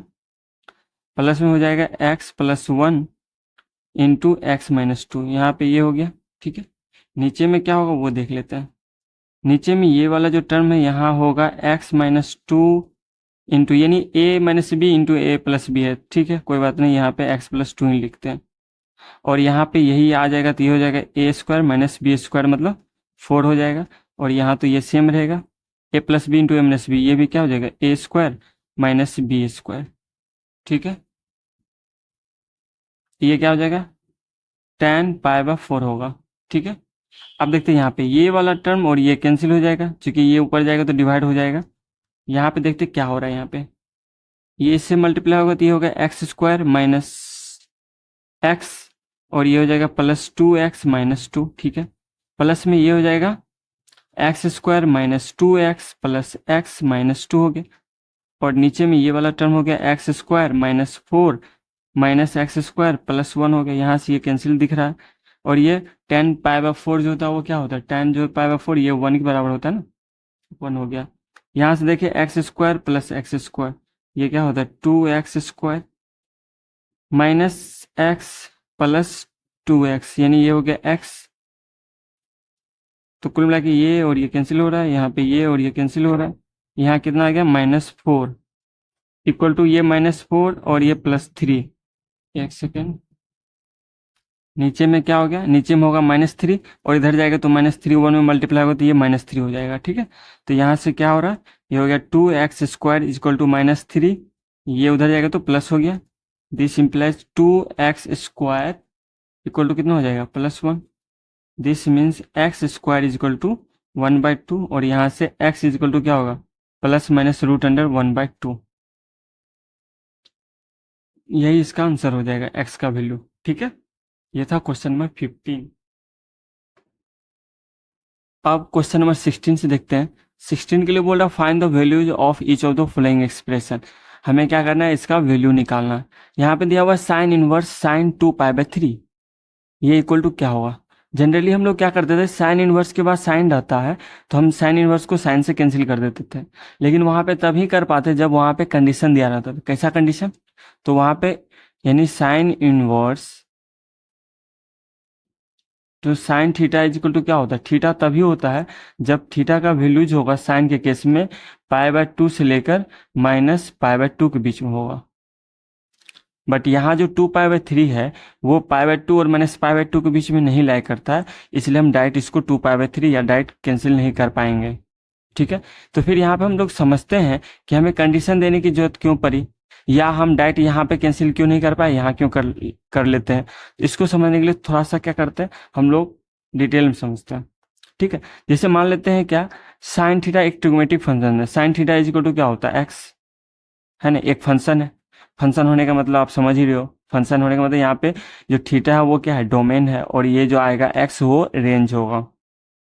plus में हो जाएगा x plus 1 into x minus 2, यहाँ पे ये हो गया। ठीक है, नीचे में क्या होगा वो देख लेते हैं। नीचे में ये वाला जो टर्म है यहाँ होगा x माइनस 2 इंटू, यानी a minus b into a plus b है। ठीक है, कोई बात नहीं, यहाँ पे x प्लस 2 ही लिखते हैं। और यहाँ पे यही आ जाएगा, तो ये हो जाएगा A square minus B square, मतलब 4 हो जाएगा। और यहाँ तो ये सेम रहेगा, ए प्लस बी इंटू ए माइनस बी, ये भी क्या हो जाएगा, A square minus B square. ठीक है, ये क्या हो जाएगा, tan पाई बाय 4 होगा। ठीक है, अब देखते हैं यहाँ पे ये वाला टर्म और ये कैंसिल हो जाएगा, क्योंकि ये ऊपर जाएगा तो डिवाइड हो जाएगा। यहाँ पे देखते क्या हो रहा है, यहाँ पे ये इससे मल्टीप्लाई होगा तो ये होगा एक्स स्क्वायर माइनस एक्स, और ये हो जाएगा प्लस 2x माइनस 2। ठीक है, प्लस में ये हो जाएगा x square minus 2x plus x minus 2 हो गया। और नीचे में ये वाला टर्म हो गया x square minus 4 minus x square plus 1 हो गया, यहाँ से ये कैंसिल दिख रहा है। और ये tan पाई बाय 4 जो होता है वो क्या होता है, tan जो पाई बाय 4 ये 1 के बराबर होता है ना, 1 हो गया। यहाँ से देखिए x square plus x square, ये क्या होता है 2x square minus x plus 2x, यानी ये हो गया x। तो कुल मिला के ये और ये कैंसिल हो रहा है, यहाँ पे ये और ये कैंसिल हो रहा है, यहाँ कितना आ गया -4 इक्वल टू ये -4 और ये +3। एक सेकेंड, नीचे में क्या हो गया, नीचे में होगा -3 और इधर जाएगा तो -3 1 में मल्टीप्लाई होगा तो ये -3 हो जाएगा। ठीक है, तो यहाँ से क्या हो रहा है, ये हो गया 2x स्क्वायर इक्वल टू -3, ये उधर जाएगा तो प्लस हो गया। This implies 2x square equal to कितना हो जाएगा +1। This means x square equal to 1/2, और यहाँ से x इक्वल टू क्या होगा ±√1/2। यही इसका आंसर हो जाएगा x का वैल्यू। ठीक है, ये था क्वेश्चन नंबर 15। अब क्वेश्चन नंबर 16 से देखते हैं। 16 के लिए बोल रहा find the values of each of the following expression. हमें क्या करना है, इसका वैल्यू निकालना है। यहाँ पे दिया हुआ साइन इनवर्स साइन 2π/3, ये इक्वल टू क्या होगा। जनरली हम लोग क्या करते थे, साइन इनवर्स के बाद साइन रहता है तो हम साइन इनवर्स को साइन से कैंसिल कर देते थे, लेकिन वहां पे तभी कर पाते जब वहां पे कंडीशन दिया रहता था। कैसा कंडीशन, तो वहां पे यानी साइन इनवर्स तो sine theta is equal to क्या होता है, थीटा तभी होता है जब थीटा का वैल्यूज होगा साइन के केस में π/2 से लेकर -π/2 के बीच में होगा। बट यहाँ जो 2π/3 है वो π/2 और -π/2 के बीच में नहीं लाई करता है, इसलिए हम डायरेक्ट इसको 2π/3 या डायरेक्ट कैंसिल नहीं कर पाएंगे। ठीक है, तो फिर यहाँ पे हम लोग समझते हैं कि हमें कंडीशन देने की जरूरत क्यों पड़ी, या हम डायरेक्ट यहाँ पे कैंसिल क्यों नहीं कर पाए, यहाँ क्यों कर लेते हैं। इसको समझने के लिए थोड़ा सा क्या करते हैं, हम लोग डिटेल में समझते हैं। ठीक है, जैसे मान लेते हैं क्या, साइन थीटा एक ट्रिग्नोमेट्रिक फंक्शन है। Sine theta is equal to क्या होता है, एक्स, है ना, एक फंक्शन है। फंक्शन होने का मतलब आप समझ ही रहे हो, फंक्शन होने का मतलब यहाँ पे जो थीटा है वो क्या है, डोमेन है, और ये जो आएगा एक्स वो रेंज होगा,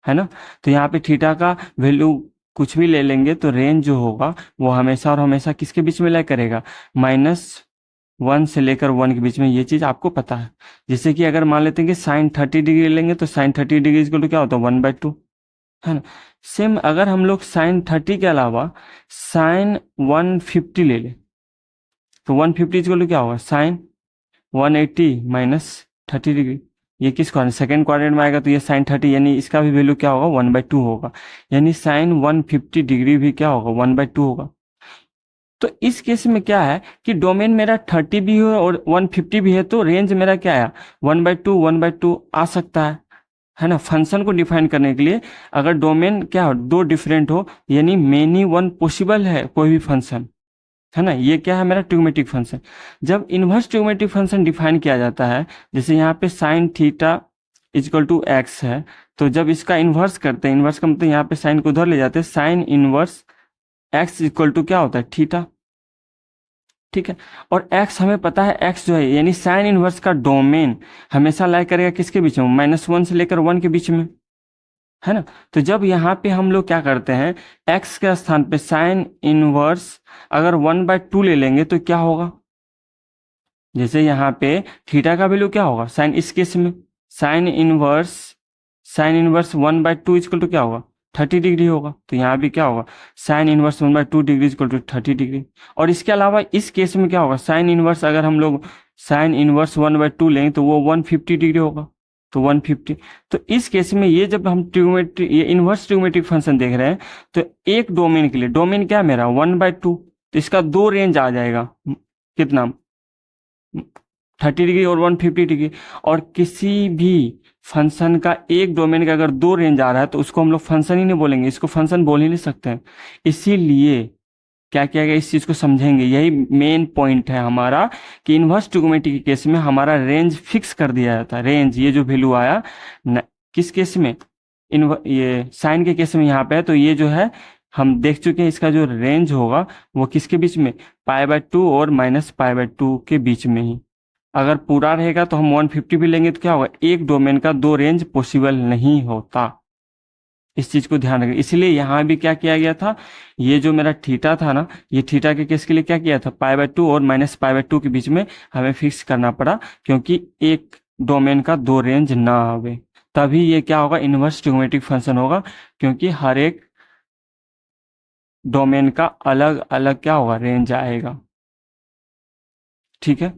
है ना। तो यहाँ पे थीटा का वैल्यू कुछ भी ले लेंगे तो रेंज जो होगा वो हमेशा और हमेशा किसके बीच में लाई करेगा, -1 से लेकर 1 के बीच में। ये चीज आपको पता है। जैसे कि अगर मान लेते हैं कि साइन 30 डिग्री लेंगे तो साइन 30 डिग्री इक्वल टू क्या होता है 1/2, है ना। सेम अगर हम लोग साइन 30 के अलावा साइन 150 ले लें तो 150 इक्वल टू क्या होगा, साइन 180 -30 डिग्री। ये किस क्वाड्रेंट, सेकंड क्वाड्रेंट में आएगा तो ये साइन 30, यानी इसका भी वैल्यू क्या होगा 1/2 होगा, यानी साइन 150 डिग्री भी क्या होगा 1/2 होगा। तो इस केस में क्या है कि डोमेन मेरा 30 भी हो और 150 भी है, तो रेंज मेरा क्या है 1/2 आ सकता है ना। फंक्शन को डिफाइन करने के लिए अगर डोमेन क्या हो, दो डिफरेंट हो, यानी मेनी वन पॉसिबल है कोई भी फंक्शन, है ना। ये क्या है मेरा ट्रिग्नोमेट्रिक फंक्शन। जब इनवर्स ट्रिग्नोमेट्रिक फंक्शन डिफाइन किया जाता है, जैसे यहाँ पे sine theta equal to x है, तो जब इसका इन्वर्स करते हैं, इन्वर्स का मतलब यहाँ पे साइन को उधर ले जाते हैं, sine inverse x equal to क्या होता है, थीटा। ठीक है, और x हमें पता है, x जो है यानी साइन इनवर्स का डोमेन हमेशा लाई करेगा किसके बीच में, -1 से लेकर 1 के बीच में, है ना। तो जब यहाँ पे हम लोग क्या करते हैं, x के स्थान पे साइन इनवर्स अगर 1/2 ले लेंगे तो क्या होगा, जैसे यहाँ पे थीटा का वैल्यू क्या होगा, साइन, इस केस में साइन इनवर्स 1/2 इक्वल टू क्या होगा, 30 डिग्री होगा। तो यहाँ भी क्या होगा, sine inverse 1/2 degree equal to 30 degree. और इसके अलावा इस केस में क्या होगा, साइन इनवर्स अगर हम लोग साइन इनवर्स 1/2 लेंगे तो वो 150 डिग्री होगा, तो 150। तो इस केस में ये जब हम ट्रिग्नोमेट्री, ये इनवर्स ट्रिग्नोमेट्रिक फंक्शन देख रहे हैं, तो एक डोमेन के लिए, डोमेन क्या है मेरा 1/2, तो इसका दो रेंज आ जाएगा, कितना, 30 डिग्री और 150 डिग्री। और किसी भी फंक्शन का एक डोमेन का अगर दो रेंज आ रहा है तो उसको हम लोग फंक्शन ही नहीं बोलेंगे, इसको फंक्शन बोल ही नहीं सकते हैं। इसीलिए क्या किया गया, इस चीज को समझेंगे, यही मेन पॉइंट है हमारा कि इनवर्स ट्रिग्नोमेट्री के केस में हमारा रेंज फिक्स कर दिया जाता है। रेंज, ये जो वैल्यू आया किस केस में, ये साइन के केस में यहाँ पे है, तो ये जो है हम देख चुके हैं, इसका जो रेंज होगा वो किसके बीच में, π/2 और -π/2 के बीच में ही। अगर पूरा रहेगा तो हम 150 भी लेंगे तो क्या होगा, एक डोमेन का दो रेंज पॉसिबल नहीं होता, इस चीज को ध्यान रखें। इसलिए यहाँ भी क्या किया गया था, ये जो मेरा थीटा था ना, ये थीटा के केस के लिए क्या किया था, π/2 और -π/2 के बीच में हमें फिक्स करना पड़ा, क्योंकि एक डोमेन का दो रेंज ना आवे, तभी ये क्या होगा, इनवर्स ट्रिग्नोमेट्रिक फंक्शन होगा, क्योंकि हर एक डोमेन का अलग अलग क्या होगा, रेंज आएगा। ठीक है,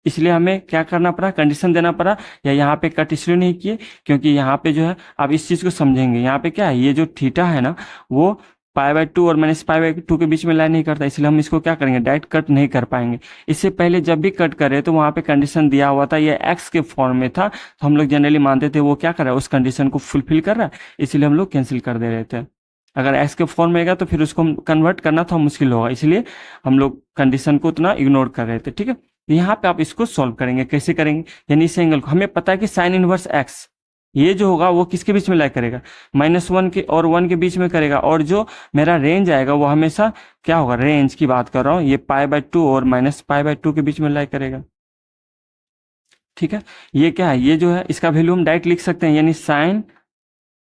इसलिए हमें क्या करना पड़ा, कंडीशन देना पड़ा, या यहाँ पे कट इसलिए नहीं किए क्योंकि यहाँ पे जो है, आप इस चीज को समझेंगे, यहाँ पे क्या है, ये जो थीटा है ना, वो π/2 और -π/2 के बीच में लाइन नहीं करता, इसलिए हम इसको क्या करेंगे, डायरेक्ट कट नहीं कर पाएंगे। इससे पहले जब भी कट करे तो वहां पे कंडीशन दिया हुआ था, ये एक्स के फॉर्म में था, तो हम लोग जनरली मानते थे वो क्या कर रहा है, उस कंडीशन को फुलफिल कर रहा है, इसलिए हम लोग कैंसिल कर दे रहे थे। अगर एक्स के फॉर्म में आएगा तो फिर उसको कन्वर्ट करना थोड़ा मुश्किल होगा, इसलिए हम लोग कंडीशन को उतना इग्नोर कर रहे थे। ठीक है, यहाँ पे आप इसको सॉल्व करेंगे, कैसे करेंगे, यानी इस एंगल को हमें पता है कि साइन इनवर्स एक्स ये जो होगा वो किसके बीच में लाई करेगा, -1 के और 1 के बीच में करेगा, और जो मेरा रेंज आएगा वो हमेशा क्या होगा, रेंज की बात कर रहा हूँ, ये π/2 और -π/2 के बीच में लाई करेगा। ठीक है, ये क्या है, ये जो है इसका वैल्यू हम डायरेक्ट लिख सकते हैं, यानी साइन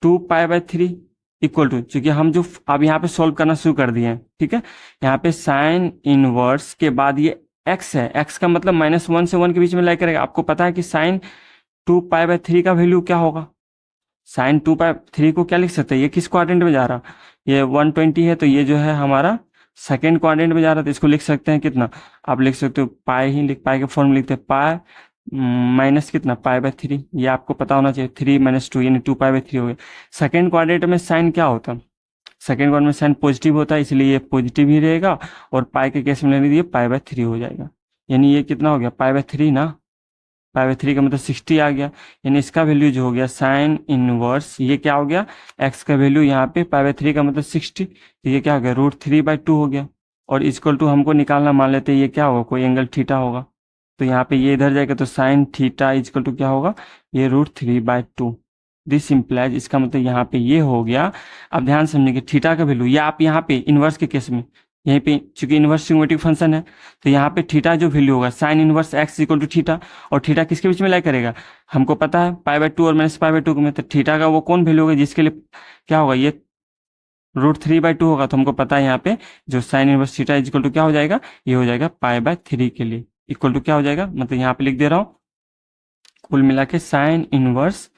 2π/3 इक्वल टू, चूंकि हम जो अब यहाँ पे सोल्व करना शुरू कर दिए हैं। ठीक है, यहाँ पे साइन इनवर्स के बाद ये एक्स है, एक्स का मतलब -1 से 1 के बीच में लाई करेगा। आपको पता है कि साइन 2π/3 का वैल्यू क्या होगा, साइन 2π/3 को क्या लिख सकते हैं, ये किस क्वाड्रेंट में जा रहा, ये 120 है, तो ये जो है हमारा सेकेंड क्वाड्रेंट में जा रहा था, इसको लिख सकते हैं कितना, आप लिख सकते हो पाई ही, लिख पाई के फॉर्म लिखते हैं, पाई माइनस कितना, π/3, ये आपको पता होना चाहिए, 3 - 2 यानी 2π/3 हो गया। सेकेंड क्वाड्रेंट में साइन क्या होता है, सेकेंड क्वाड्रेंट में साइन पॉजिटिव होता है, इसलिए ये पॉजिटिव ही रहेगा, और पाई के केस में लेने दिए π/3 हो जाएगा, यानी ये कितना हो गया, π/3 ना, π/3 का मतलब 60 आ गया, यानी इसका वैल्यू जो हो गया साइन इनवर्स, ये क्या हो गया, एक्स का वैल्यू यहाँ पे π/3 का मतलब 60, तो ये क्या हो गया, √3/2 हो गया। और इक्वल टू हमको निकालना, मान लेते हैं ये क्या होगा, कोई एंगल थीटा होगा, तो यहाँ पे ये इधर जाएगा, तो साइन थीटा इक्वल टू क्या होगा, ये √3/2। दिस इम्प्लाइज, इसका मतलब यहाँ पे ये हो गया। अब ध्यान समझिए, थीटा का वैल्यू, या आप यहाँ पे इनवर्स के केस में, यहीं पे चूंकि इनवर्स ट्रिग्नोमेट्रिक फंक्शन है, तो यहाँ पे थीटा जो वैल्यू होगा, sine inverse x equal to theta, और थीटा किसके बीच में लाई करेगा, हमको पता है π/2 और -π/2 में, तो थीटा का वो कौन वैल्यू होगा जिसके लिए क्या होगा, ये √3/2 होगा। तो हमको पता है यहाँ पे जो sine inverse theta equal to क्या हो जाएगा, ये हो जाएगा π/3 के लिए इक्वल टू क्या हो जाएगा, मतलब यहाँ पे लिख दे रहा हूँ, कुल मिला के साइन इनवर्स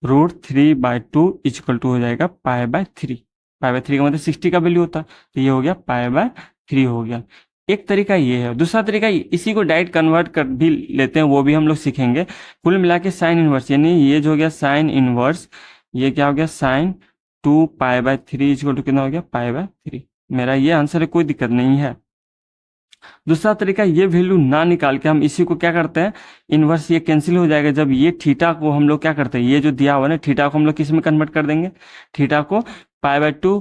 √3/2 इक्वल टू हो जाएगा π/3। π/3 का मतलब 60 का वैल्यू होता है, तो ये हो गया π/3 हो गया। एक तरीका ये है, दूसरा तरीका इसी को डायरेक्ट कन्वर्ट कर भी लेते हैं, वो भी हम लोग सीखेंगे। कुल मिला के साइन इनवर्स, यानी ये जो हो गया साइन इनवर्स, ये क्या हो गया, साइन 2π/3 इक्वल टू कितना हो गया, π/3। मेरा ये आंसर है, कोई दिक्कत नहीं है। दूसरा तरीका, ये वैल्यू ना निकाल के हम इसी को क्या करते हैं, इनवर्स ये कैंसिल हो जाएगा, जब ये थीटा को हम लोग क्या करते हैं, ये जो दिया हुआ है थीटा को हम लोग किस में कन्वर्ट कर देंगे, थीटा को π/2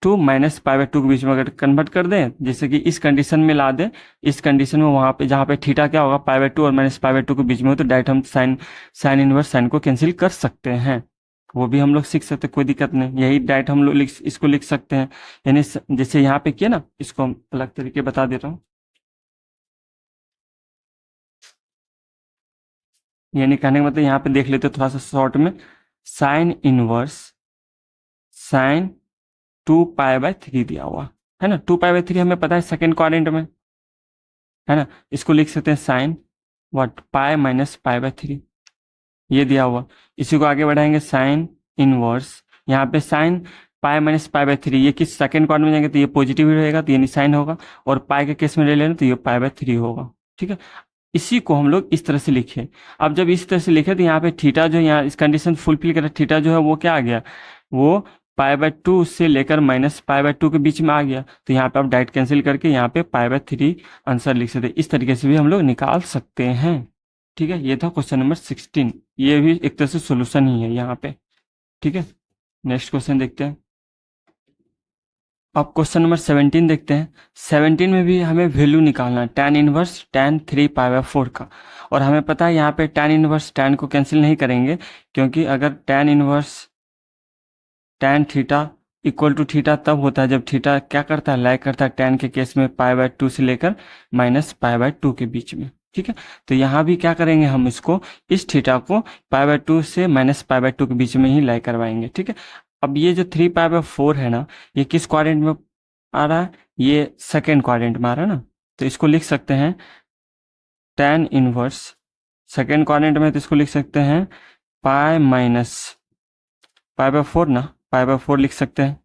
to minus pi by two के बीच में अगर कन्वर्ट कर दें, जैसे कि इस कंडीशन में ला दें, इस कंडीशन में वहां पे जहाँ पे थीटा क्या होगा पाई बाय टू और माइनस पाई बाय टू के बीच में हो, तो डायरेक्ट हम साइन साइन इनवर्स साइन को कैंसिल कर सकते हैं। वो भी हम लोग सीख सकते हैं, कोई दिक्कत नहीं। यही डायरेक्ट हम लोग इसको लिख सकते हैं, यानी जैसे यहाँ पे किया ना, इसको हम अलग तरीके बता देता हूँ। यानी कहने का मतलब यहाँ पे देख लेते थोड़ा सा शॉर्ट में, sine inverse sine to pi by three दिया हुआ है ना। टू पाई बाय थ्री हमें पता है सेकेंड क्वाड्रेंट में है ना, इसको लिख सकते हैं sine what pi minus pi by three, ये दिया हुआ। इसी को आगे बढ़ाएंगे, साइन इनवर्स, यहाँ पे sine pi minus pi by three, ये किस सेकेंड क्वाड्रेंट में जाएंगे तो ये पॉजिटिव ही रहेगा, तो यानी साइन होगा, और पाई के केस में ले लेना तो ये पाई बाय थ्री होगा। ठीक है, इसी को हम लोग इस तरह से लिखे। अब जब इस तरह से लिखे तो यहाँ पे थीटा जो यहाँ इस कंडीशन फुलफिल कर थीटा जो है वो क्या आ गया, वो पाई बाय टू से लेकर माइनस पाई बाय टू के बीच में आ गया, तो यहाँ पे आप डायरेक्ट कैंसिल करके यहाँ पे पाई बाय थ्री आंसर लिख सकते हैं। इस तरीके से भी हम लोग निकाल सकते हैं। ठीक है, ये था क्वेश्चन नंबर 16। ये भी एक तरह से सोल्यूशन ही है यहाँ पे। ठीक है, नेक्स्ट क्वेश्चन देखते हैं। अब क्वेश्चन नंबर 17 देखते हैं। 17 में भी हमें वैल्यू निकालना है tan inverse tan 3 pi by 4 का, और हमें पता है यहाँ पे tan इनवर्स tan को कैंसिल नहीं करेंगे, क्योंकि अगर tan inverse tan theta equal to theta तब होता है जब थीटा क्या करता है, लाइक करता है tan के केस में पाई बाय टू से लेकर माइनस पाई बाय टू के बीच में। ठीक है, तो यहाँ भी क्या करेंगे, हम इसको इस थीटा को पाई बाय टू से माइनस पाई बाय टू के बीच में ही लाइक करवाएंगे। ठीक है, अब ये जो 3 पाई बाय 4 है ना, ये किस क्वाड्रेंट में आ रहा है, ये सेकेंड क्वाड्रेंट में आ रहा है ना, तो इसको लिख सकते हैं tan इनवर्स सेकेंड क्वाड्रेंट में, तो इसको लिख सकते हैं पाई माइनस पाई बाय 4 ना, पाई बाय 4 लिख सकते हैं।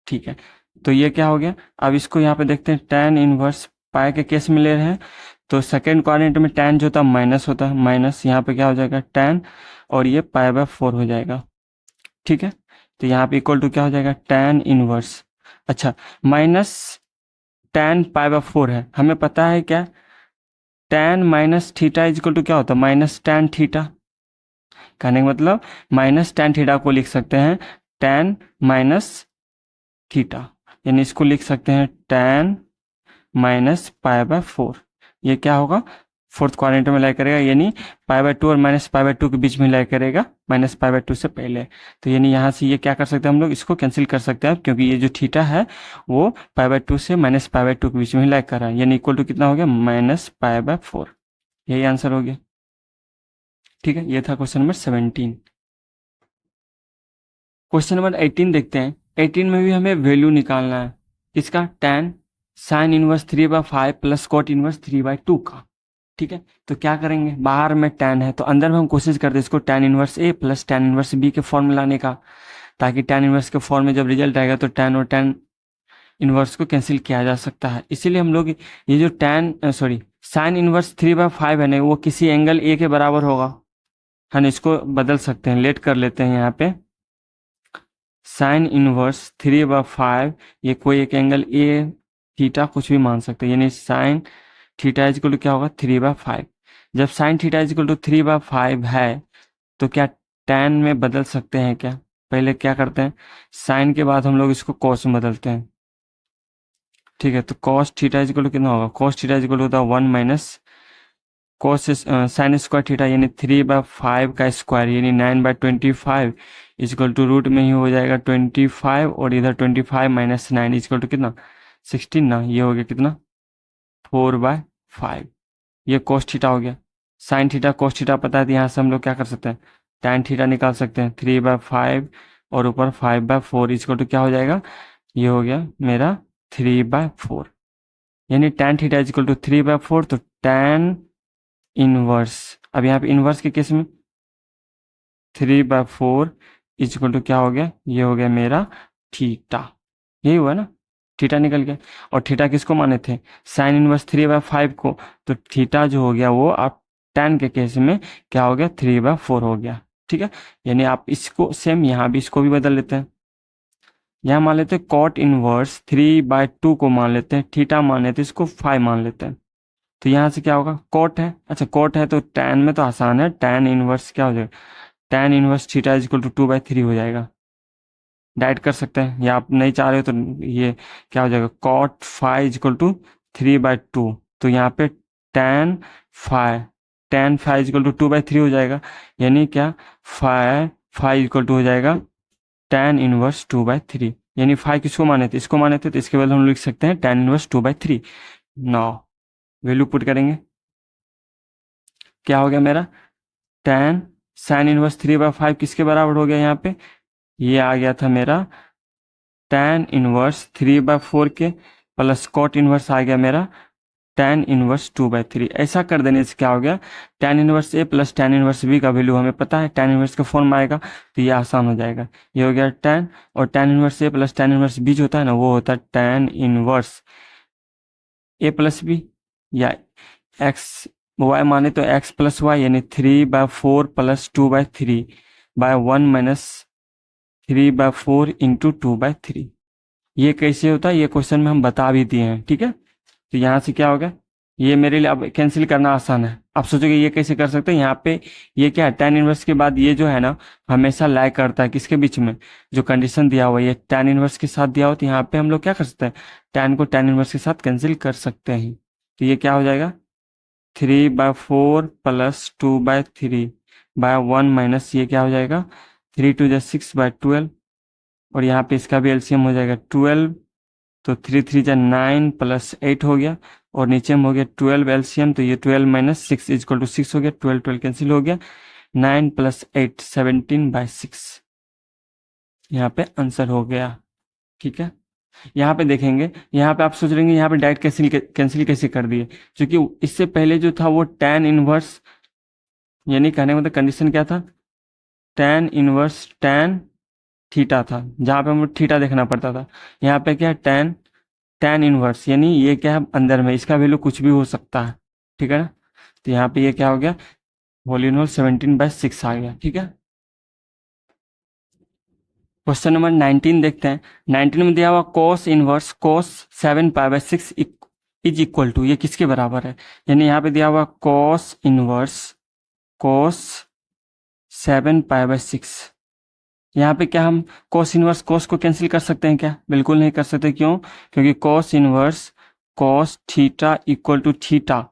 ठीक है, तो ये क्या हो गया। अब इसको यहाँ पे देखते हैं, tan इनवर्स पाई के केस में ले रहे हैं, तो सेकेंड क्वाड्रेंट में tan जो होता है माइनस होता है, माइनस यहाँ पे क्या हो जाएगा tan, और ये पाई बाय 4 हो जाएगा। ठीक है, तो यहाँ पे इक्वल टू क्या हो जाएगा tan इनवर्स, अच्छा माइनस tan पाई बाय 4 है, हमें पता है क्या tan minus theta is equal to क्या होता है माइनस tan थीटा। कहने का मतलब माइनस tan थीटा को लिख सकते हैं tan माइनस थीटा, यानी इसको लिख सकते हैं tan माइनस पाई बाय 4। ये क्या होगा, फोर्थ क्वाड्रेंट में लाई करेगा, यानी पाई बाय टू और माइनस पाई बाय टू के बीच में लाई करेगा, माइनस पाई बाय टू से पहले। तो यानी यहाँ से ये क्या कर सकते हैं, हम लोग इसको कैंसिल कर सकते हैं, क्योंकि ये जो थीटा है वो पाई बाय टू से माइनस पाई बाय टू के बीच में ही लाई कर रहा है, यानी इक्वल टू कितना हो गया माइनस पाई बाय 4। यही आंसर हो गया। ठीक है, ये था क्वेश्चन नंबर 17। क्वेश्चन नंबर 18 देखते हैं। 18 में भी हमें वैल्यू निकालना है, इसका tan sine inverse 3/5 plus cot inverse 3/2 का। ठीक है, तो क्या करेंगे, बाहर में tan है तो अंदर में हम कोशिश करते हैं इसको tan inverse a plus tan inverse b के फॉर्म में लाने का, ताकि tan इनवर्स के फॉर्म में जब रिजल्ट आएगा तो tan और tan इनवर्स को कैंसिल किया जा सकता है। इसीलिए हम लोग ये जो साइन इनवर्स 3/5 है ना, वो किसी एंगल a के बराबर होगा, हम इसको बदल सकते हैं, लेट कर लेते हैं यहाँ पे साइन इनवर्स 3/5, ये कोई एक एंगल ए थीटा कुछ भी मान सकते हैं, यानी sine theta is equal to क्या होगा 3/5। जब sine theta is equal to 3/5 है तो क्या tan में बदल सकते हैं क्या, पहले क्या करते हैं साइन के बाद हम लोग इसको कॉस में बदलते हैं। ठीक है, तो cos theta is equal to कितना होगा, cos theta is equal to होता है 1 minus cos sine square theta, यानी 3/5 का स्क्वायर, यानी 9/25 इजक्वल टू रूट में ही हो जाएगा 25, और इधर 25 माइनस 9 इजक्वल टू कितना 16 ना, ये हो गया कितना 4/5। ये कोस थीटा हो गया। साइन थीटा कोस थीटा पता है, तो यहाँ से हम लोग क्या कर सकते हैं tan थीटा निकाल सकते हैं 3/5 और ऊपर 5/4 इजक्वल टू क्या हो जाएगा, ये हो गया मेरा 3/4, यानी tan थीटा इजक्वल टू 3/4। तो tan इनवर्स, अब यहाँ पे इनवर्स के केस में 3/4 इजक्वल टू क्या हो गया, ये हो गया मेरा थीटा, यही हुआ ना, थीटा निकल गया। और थीटा किसको माने थे, साइन इनवर्स 3/5 को, तो थीटा जो हो गया वो आप tan के केस में क्या हो गया 3/4 हो गया। ठीक है, यानी आप इसको सेम यहाँ भी इसको भी बदल लेते हैं, यहाँ मान लेते हैं कॉट इनवर्स 3/2 को मान लेते हैं, थीटा मान लेते हैं, इसको 5 मान लेते हैं। तो यहाँ से क्या होगा कॉट है, अच्छा कॉट है तो tan में तो आसान है, tan इनवर्स क्या हो जाएगा tan inverse theta is equal to 2/3 हो जाएगा। डाइट कर सकते हैं, या आप नहीं चाह रहे हो तो ये क्या हो जाएगा, कॉट फाइव इजक्वल टू 3/2। तो यहाँ पे tan फाइव इजक्वल टू 2/3 हो जाएगा, यानी क्या, फाइव फाइव इक्वल टू हो जाएगा tan−1 2/3। यानी फाइव किसको माने थे, इसको माने थे, तो इसके बदले हम लिख सकते हैं tan−1 2/3। नाउ वैल्यू पुट करेंगे, क्या हो गया मेरा, tan sin−1 3/5 किसके बराबर हो गया, यहाँ पे ये आ गया था मेरा tan−1 3/4 के, प्लस कॉट इनवर्स आ गया मेरा tan−2/3। ऐसा कर देने से क्या हो गया, tan−1 A plus tan−1 B का वैल्यू हमें पता है, tan−1 के फॉर्म में आएगा, तो ये आसान हो जाएगा। ये हो गया tan, और tan−1 A प्लस tan−1B जो होता है ना, वो होता है tan−1 A प्लस B, या x y माने तो x प्लस वाई, यानी 3/4 प्लस 2/3/1 माइनस 3/4 इंटू 2/3। ये कैसे होता है, ये क्वेश्चन में हम बता भी दिए हैं, ठीक है। तो यहाँ से क्या होगा, ये मेरे लिए अब कैंसिल करना आसान है। आप सोचोगे ये कैसे कर सकते हैं, यहाँ पे ये क्या है, tan−1 के बाद ये जो है ना, हमेशा लाइक करता है किसके बीच में, जो कंडीशन दिया हुआ है ये tan−1 के साथ दिया हो, तो यहाँ पे हम लोग क्या कर सकते हैं, tan को tan−1 के साथ कैंसिल कर सकते हैं। तो ये क्या हो जाएगा, 3/4 प्लस 2/3/1 माइनस ये क्या हो जाएगा, 3 2 जा 6/12, और यहाँ पे इसका भी एलसीएम हो जाएगा 12, तो 3 3 जा 9 प्लस 8 हो गया, और नीचे में हो गया 12 एलसीएम, तो ये 12 माइनस 6 इजक्वल टू 6 हो गया, 12 12 कैंसिल हो गया, 9 प्लस 8 17/6, यहाँ पे आंसर हो गया, ठीक है। यहाँ पे देखेंगे, यहाँ पे आप सोच रहे हैं यहाँ पे डायरेक्ट कैंसिल कैसे कर दिए, क्योंकि इससे पहले जो था वो tan−1, यानी कहने का मतलब कंडीशन क्या था, tan−1 tan थीटा था, जहाँ पे हमें थीटा देखना पड़ता था। यहाँ पे क्या है, tan−1, यानी ये क्या है अंदर में, इसका वैल्यू कुछ भी हो सकता है, ठीक है ना। तो यहाँ पे ये क्या हो गया, वॉल्यूम 17/6 आ गया, ठीक है। क्वेश्चन नंबर 19 देखते हैं। 19 में दिया हुआ cos 7π/6 इज इक्वल टू, ये किसके बराबर है, यानी यहाँ पे दिया हुआ cos 7π/6। यहाँ पे क्या हम cos को कैंसिल कर सकते हैं क्या, बिल्कुल नहीं कर सकते, क्यों, क्योंकि cos theta equal to theta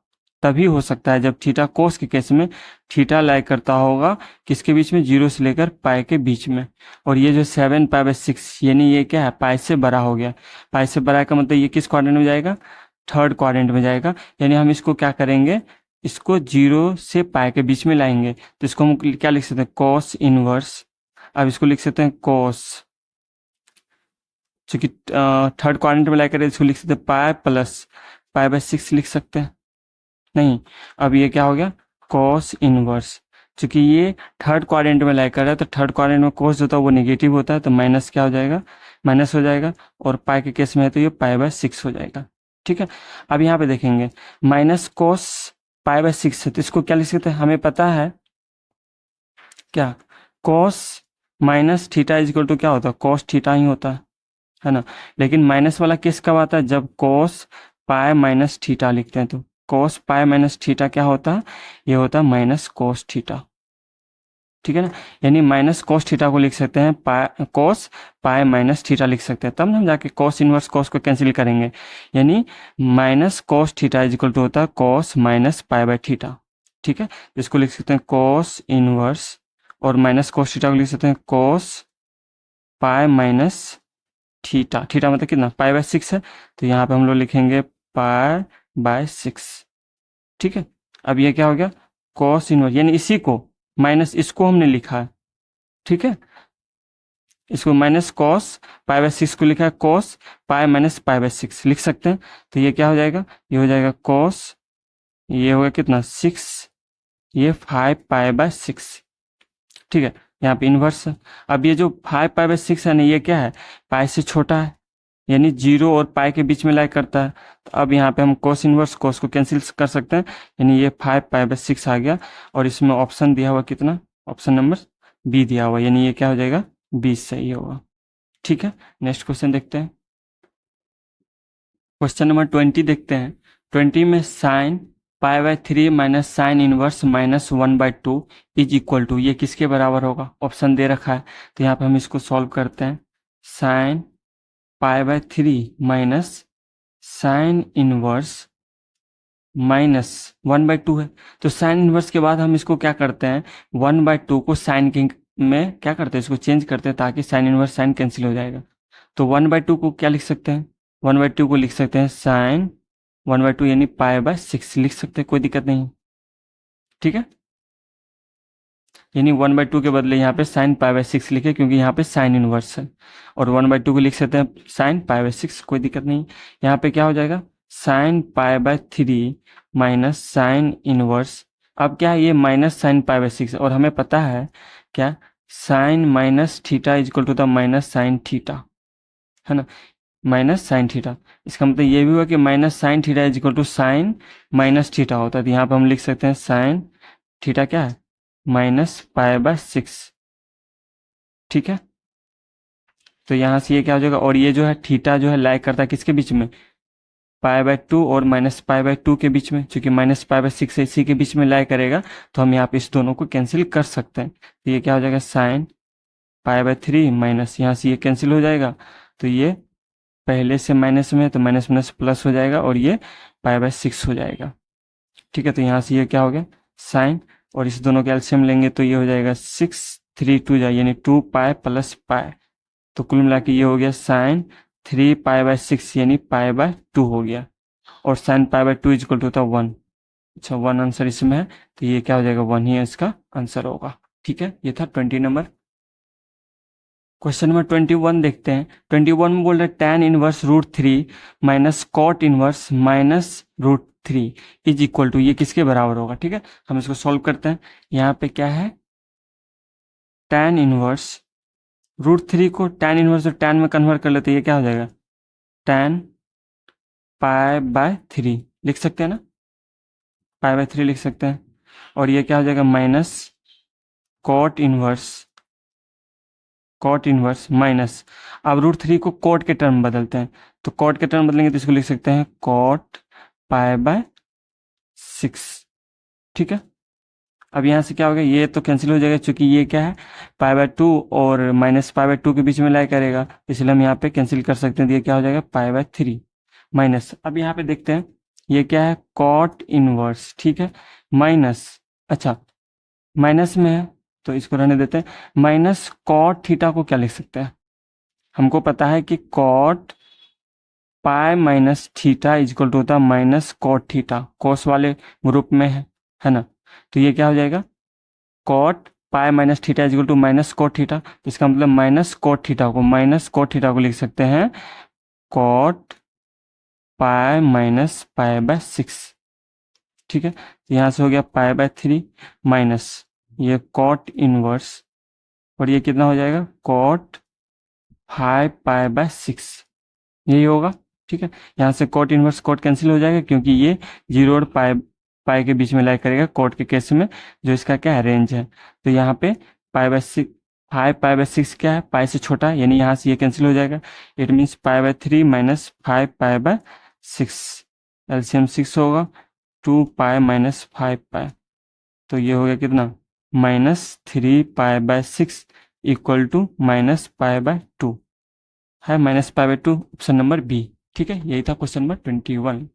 तभी हो सकता है जब थीटा कोस के केस में थीटा लाई करता होगा किसके बीच में, 0 से लेकर पाई के बीच में। और ये जो 7π/6 यानी ये क्या है, पाई से बड़ा हो गया। पाई से बड़ा का मतलब ये किस क्वाड्रेंट में जाएगा, थर्ड क्वाड्रेंट में जाएगा। यानी हम इसको क्या करेंगे, इसको 0 से पाई के बीच में लाएंगे, तो इसको हम क्या लिख सकते हैं, कॉस इनवर्स। अब इसको लिख सकते हैं कॉस, चूंकि थर्ड क्वाड्रेंट में लाकर इसको लिख सकते हैं पाई प्लस π/6 लिख सकते हैं, नहीं। अब ये क्या हो गया, कॉस इनवर्स, चूंकि ये थर्ड क्वाड्रेंट में लाई कर रहा है, तो थर्ड क्वाड्रेंट में कॉस जो होता है वो नेगेटिव होता है, तो माइनस क्या हो जाएगा, माइनस हो जाएगा। और पाई के केस में है तो ये π/6 हो जाएगा, ठीक है। अब यहाँ पे देखेंगे माइनस कॉस π/6 है, तो इसको क्या लिख सकते हैं, हमें पता है क्या, cos minus theta is equal to क्या होता है, कॉस थीटा ही होता है ना। लेकिन माइनस वाला केस कब आता है, जब कॉस पाई माइनस थीटा लिखते हैं, तो कॉस पाई माइनस थीटा क्या होता है, ये होता है माइनस कॉस थीटा, ठीक है ना। यानी माइनस कॉस थीटा को लिख सकते हैं कॉस पाई माइनस थीटा लिख सकते हैं, तब हम जाके कॉस इनवर्स कॉस को कैंसिल करेंगे। यानी minus cos theta is equal to होता है कॉस माइनस π/थीटा, ठीक है। इसको लिख सकते हैं कॉस इनवर्स, और माइनस कॉस थीटा को लिख सकते हैं cos pi minus theta. Theta मतलब कितना, π/6 है, तो यहाँ पे हम लोग लिखेंगे π/6, ठीक है। अब ये क्या हो गया, कॉस इनवर्स, यानी इसी को माइनस इसको हमने लिखा है, ठीक है। इसको माइनस कॉस π/6 को लिखा है कॉस पाई माइनस π/6 लिख सकते हैं। तो ये क्या हो जाएगा, ये हो जाएगा कॉस, ये होगा कितना 6, ये 5π/6, ठीक है। यहाँ पे इनवर्स है। अब ये जो 5π/6 है ना, ये क्या है, पाई से छोटा है, यानी 0 और पाई के बीच में लाई करता है। तो अब यहाँ पे हम कोस इनवर्स कोस को कैंसिल कर सकते हैं, यानी ये 5π/6 आ गया। और इसमें ऑप्शन दिया हुआ कितना, ऑप्शन नंबर बी दिया हुआ, यानी ये क्या हो जाएगा, 20 सही होगा, ठीक है। नेक्स्ट क्वेश्चन देखते हैं। क्वेश्चन नंबर 20 देखते हैं। 20 में sine π/3 minus sine inverse minus 1/2 is equal to, ये किसके बराबर होगा, ऑप्शन दे रखा है। तो यहाँ पे हम इसको सॉल्व करते हैं। Sine pi by 3 minus sine inverse minus 1/2 है। तो साइन इनवर्स के बाद हम इसको क्या करते हैं, 1/2 को साइन के में क्या करते हैं, इसको चेंज करते हैं ताकि साइन इनवर्स साइन कैंसिल हो जाएगा। तो 1/2 को क्या लिख सकते हैं, 1/2 को लिख सकते हैं साइन 1/2 यानी पाई/6 लिख सकते हैं, कोई दिक्कत नहीं। ठीक है, यानी 1/2 के बदले यहाँ पे साइन पाई/6 लिखे क्योंकि यहाँ पे साइन इनवर्स है। और 1/2 को लिख सकते हैं साइन पाई/6, कोई दिक्कत नहीं। यहाँ पे क्या हो जाएगा, साइन पाई/3 माइनस साइन इनवर्स। अब क्या है, ये माइनस साइन पाई/6 और हमें पता है क्या, sine minus theta is equal to the minus sine theta, है ना, माइनस साइन थीटा। इसका मतलब ये भी हुआ कि minus sine theta is equal to sine minus theta होता है। तो यहाँ पे हम लिख सकते हैं साइन थीटा क्या है, माइनस पाई/6। ठीक है, तो यहाँ से ये क्या हो जाएगा, और ये जो है थीटा जो है लाइक करता है किसके बीच में, पाई/2 और माइनस पाई/2 के बीच में। चूंकि माइनस पाई/6 इसी के बीच में लाइक करेगा तो हम यहाँ पे इस दोनों को कैंसिल कर सकते हैं। तो ये क्या हो जाएगा, साइन पाई/3 माइनस, यहाँ से ये कैंसिल हो जाएगा। तो ये पहले से माइनस में है तो माइनस माइनस प्लस हो जाएगा और ये पाई/6 हो जाएगा। ठीक है, तो यहाँ से ये क्या हो गया, साइन, और इस दोनों के एलसीएम लेंगे तो ये हो जाएगा 6, 3 2 जाए यानी 2 पाई प्लस पाई। तो कुल मिला के ये हो गया साइन 3 पाई/6 यानी पाई/2 हो गया। और साइन पाई/2 इज इक्वल टू था 1। अच्छा, 1 आंसर इसमें है तो ये क्या हो जाएगा, 1 ही इसका आंसर होगा। ठीक है, ये था 20 नंबर। क्वेश्चन नंबर 21 देखते हैं। 21 में बोल रहे tan inverse √3 minus cot inverse minus √3 is equal to, ये किसके बराबर होगा। ठीक है, हम इसको सॉल्व करते हैं। यहाँ पे क्या है, tan इनवर्स √3 को tan इनवर्स और tan में कन्वर्ट कर लेते हैं, ये क्या हो जाएगा, tan पाई/3 लिख सकते हैं ना, पाई/3 लिख सकते हैं। और ये क्या हो जाएगा, माइनस कॉट इनवर्स माइनस, अब √3 को कॉट के टर्म बदलते हैं। तो कॉट के टर्म बदलेंगे तो इसको लिख सकते हैं कॉट पाई/6। ठीक है, अब यहाँ से क्या होगा, ये तो कैंसिल हो जाएगा क्योंकि ये क्या है, पाई/2 और माइनस पाई/2 के बीच में लाई करेगा, इसलिए हम यहाँ पे कैंसिल कर सकते हैं। तो ये क्या हो जाएगा, पाई/3 माइनस, अब यहाँ पे देखते हैं ये क्या है, कॉट इनवर्स। ठीक है, माइनस, अच्छा माइनस में है तो इसको रहने देते हैं। माइनस कॉट थीटा को क्या लिख सकते हैं, हमको पता है कि cot pi minus theta is equal to होता है माइनस कॉट थीटा, कॉस वाले ग्रुप में है ना। तो ये क्या हो जाएगा, cot pi minus theta is equal to minus cot theta. तो इसका मतलब माइनस कॉट थीटा को लिख सकते हैं कॉट पाई माइनस पाई/6। ठीक है, तो यहाँ से हो गया पाई/3 माइनस ये कॉट इनवर्स, और ये कितना हो जाएगा, कॉट 5 पाई/6, यही होगा। ठीक है, यहाँ से कॉट इनवर्स कॉट कैंसिल हो जाएगा क्योंकि ये 0 और पाई के बीच में लाई करेगा कॉट के केस में, जो इसका क्या है, रेंज है। तो यहाँ पे पाई/6, 5 पाई/6 क्या है, पाई से छोटा है, यानी यहाँ से ये कैंसिल हो जाएगा। इट मीन्स पाई/3 माइनस 5 पाई/6, एलसीएम 6 होगा, 2 पाई माइनस 5 पाई। तो ये हो गया कितना, -3 पाई/6 इक्वल टू -पाई/2 है, -पाई/2 ऑप्शन नंबर बी। ठीक है, यही था क्वेश्चन नंबर 21।